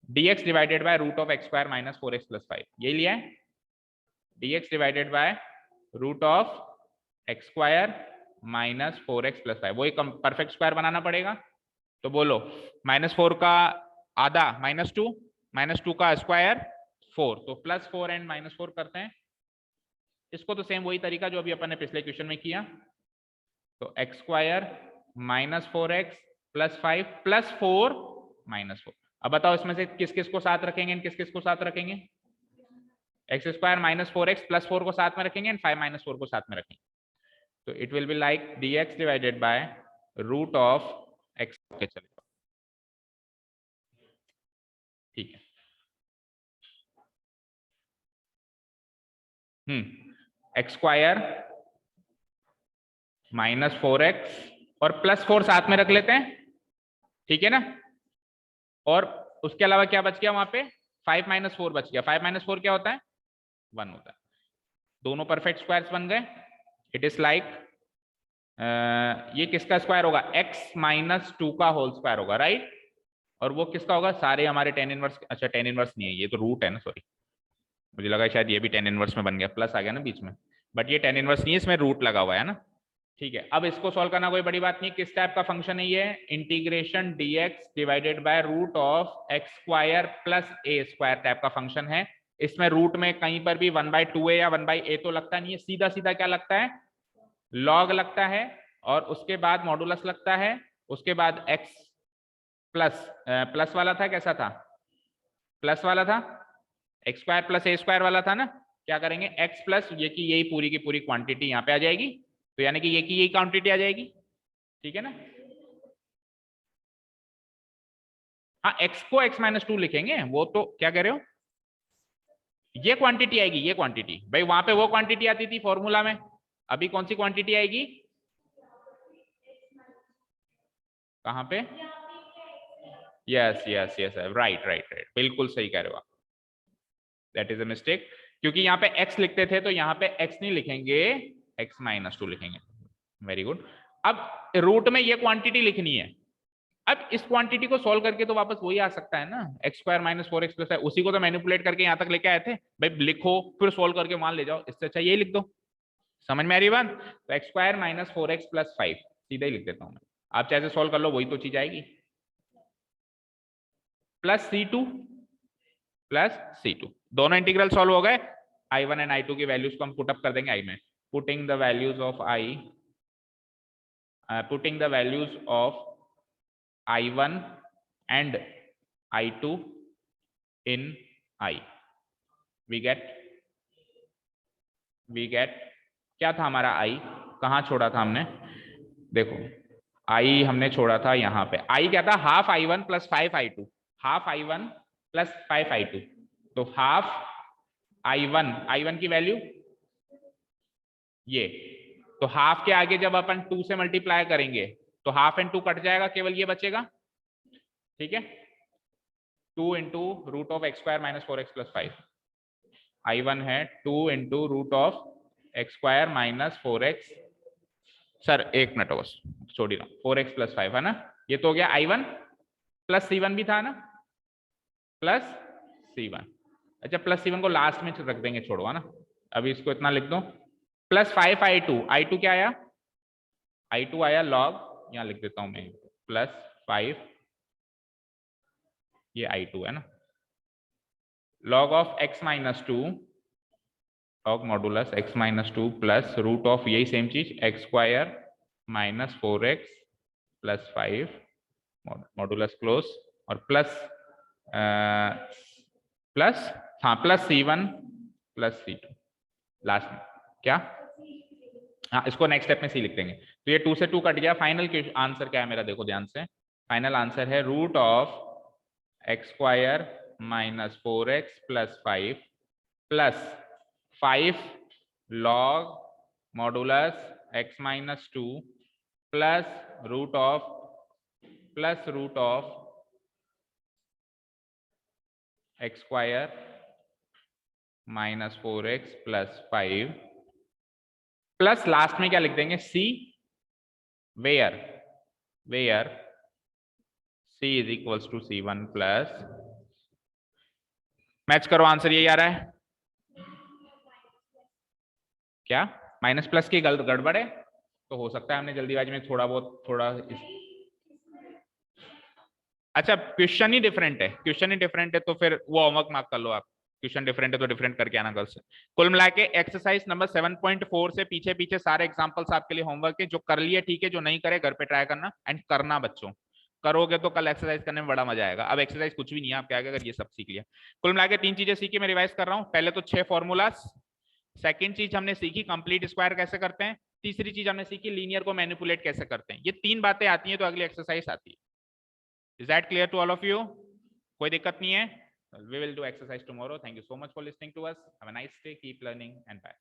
Speaker 1: dx divided by root of x square minus 4x plus 5, ये लिया है, dx divided by root of x square minus 4x plus 5। वो एक परफेक्ट स्क्वायर बनाना पड़ेगा, तो बोलो -4 का आधा -2, -2 का स्क्वायर 4, तो +4 एंड -4 करते हैं। इसको तो सेम वही तरीका जो अभी अपन ने पिछले क्वेश्चन में किया, तो x square minus 4x plus 5 plus 4 -4। अब बताओ इसमें से किस किस को साथ रखेंगे, किस किस को साथ रखेंगे, x square minus 4x plus 4 को साथ में रखेंगे एंड 5 - 4 को साथ में रखेंगे, तो it will be like dx divided by root of x के चले, ठीक है। x स्क्वायर माइनस 4x और प्लस 4 साथ में रख लेते हैं, ठीक है ना, और उसके अलावा क्या बच गया वहां पे 5 - 4 बच गया। 5 - 4 क्या होता है 1 होता है। दोनों परफेक्ट स्क्वायर्स बन गए। इट इज लाइक ये किसका स्क्वायर होगा, x माइनस 2 का होल स्क्वायर होगा, राइट। और वो किसका होगा, सारे हमारे tan इनवर्स, अच्छा tan इनवर्स नहीं है, ये तो रूट है ना, सॉरी, मुझे लगा शायद ये भी tan इनवर्स में बन गया, प्लस आ गया ना बीच में, बट ये tan इनवर्स नहीं है, इसमें रूट लगा हुआ है ना, ठीक है। अब इसको सॉल्व करना कोई बड़ी बात नहीं, किस टाइप का फंक्शन है ये, integration dx divided by root of x square plus a square type का फंक्शन है। इसमें रूट में कहीं पर भी 1/2a या 1/a तो लगता नहीं है, सीधा सीधा क्या लगता है, लॉग लगता है, और उसके बाद मॉडुलस लगता है, उसके बाद x प्लस वाला था, कैसा था, प्लस वाला था, x square plus a square वाला था ना, क्या करेंगे x प्लस ये की यही पूरी की पूरी क्वांटिटी यहाँ पे आ जाएगी, तो यानी कि ये की यही क्वांटिटी आ जाएगी, ठीक है ना। हाँ x को x - 2 लिखेंगे, वो तो क्या कह रहे हो, ये क्वांटिटी आएगी, ये क्वांटिटी, भाई वहां पे वो क्वांटिटी आती थी फॉर्मूला में, अभी कौन सी क्वांटिटी आएगी, कहां पे, yes yes yes right right right, बिल्कुल सही कह रहे हो आप, दैट इज अ मिस्टेक, क्योंकि यहाँ पे x लिखते थे तो यहाँ पे x नहीं लिखेंगे, x - 2 लिखेंगे, वेरी गुड। अब रूट में ये क्वांटिटी लिखनी है, अब इस क्वांटिटी को सॉल्व करके तो वापस वही आ सकता है ना, x square minus 4x plus है, उसी को तो मैनिपुलेट करके यहाँ तक लेके आए थे, भाई लिखो फिर सॉल्व करके मान ले जाओ, इससे अच्छा यही लिख दो, समझ में आ रही बात, तो x square minus 4x plus 5 सीधा ही लिख देता हूं मैं, आप चाहे सॉल्व कर लो वही तो चीज आएगी, प्लस C2 दोनों इंटीग्रल सॉल्व हो गए। I1 एंड I2 की वैल्यूज को हम पुटअप कर देंगे I में, putting the values of I1 and I2 in I, we get क्या था हमारा I, कहाँ छोड़ा था हमने, देखो I हमने छोड़ा था यहाँ पे, I क्या था half I1 plus 5I2, half I1 plus 5I2, तो हाफ I1 की वैल्यू ये, तो हाफ के आगे जब अपन 2 से मल्टीप्लाई करेंगे तो हाफ एंड 2 कट जाएगा, केवल ये बचेगा, ठीक है, 2 into root of x square minus 4x plus 5, I1 है 2 into root of x square minus 4x, sir एक मिनट बस छोड़ रहा हूँ, 4x प्लस 5 है ना, ये तो हो गया I1 प्लस C1 भी था ना, प्लस C1, अच्छा प्लस C1 को लास्ट में रख देंगे, छोड़ो ना, अभी इसको इतना लिख दो, प्लस 5I2 क्या आया, I2 आया लॉग, यहाँ लिख देता हूं मैं, प्लस 5, ये I2 है ना, log of x - 2, log modulus x - 2 plus root of यही सेम चीज x square minus 4x plus 5 modulus close और plus plus C1 plus C2 last में क्या, हाँ इसको नेक्स्ट स्टेप में सी लिख देंगे। तो ये 2 से 2 कट गया। फाइनल आंसर क्या है मेरा, देखो ध्यान से, फाइनल आंसर है root of x square minus 4x plus 5 plus 5 log modulus x minus 2 plus root of x square minus 4x plus 5 plus last में क्या लिख देंगे, c where c is equals to C1 plus, match करो answer यही आ रहा है क्या, माइनस प्लस की गड़बड़ है, तो हो सकता है हमने जल्दीबाजी में थोड़ा अच्छा क्वेश्चन ही डिफरेंट है तो फिर वो होमवर्क मार्क कर लो आप, क्वेश्चन डिफरेंट है तो डिफरेंट करके आना कल से। कुल मिला के एक्सरसाइज नंबर 7.4 से पीछे सारे एग्जांपल्स आपके लिए होमवर्क है, जो कर लिए ठीक है, जो नहीं करे घर पे ट्राई करना एंड करना बच्चों, करोगे तो कल एक्सरसाइज करने में बड़ा मजा आएगा। अब एक्सरसाइज कुछ भी नहीं है, आप क्या अगर ये सब सीख लिया। कुल मिला के 3 चीजें सीखी, मैं रिवाइज कर रहा हूँ। पहले तो 6 फॉर्मूलास, सेकंड चीज हमने सीखी कंप्लीट स्क्वायर कैसे करते हैं, तीसरी चीज हमने सीखी लीनियर को मैनिपुलेट कैसे करते हैं। ये 3 बातें आती हैं तो अगली एक्सरसाइज आती है। Is that clear to all of you? कोई दिक्कत नहीं है? We will do exercise tomorrow. Thank you so much for listening to us. Have a nice day. Keep learning and bye.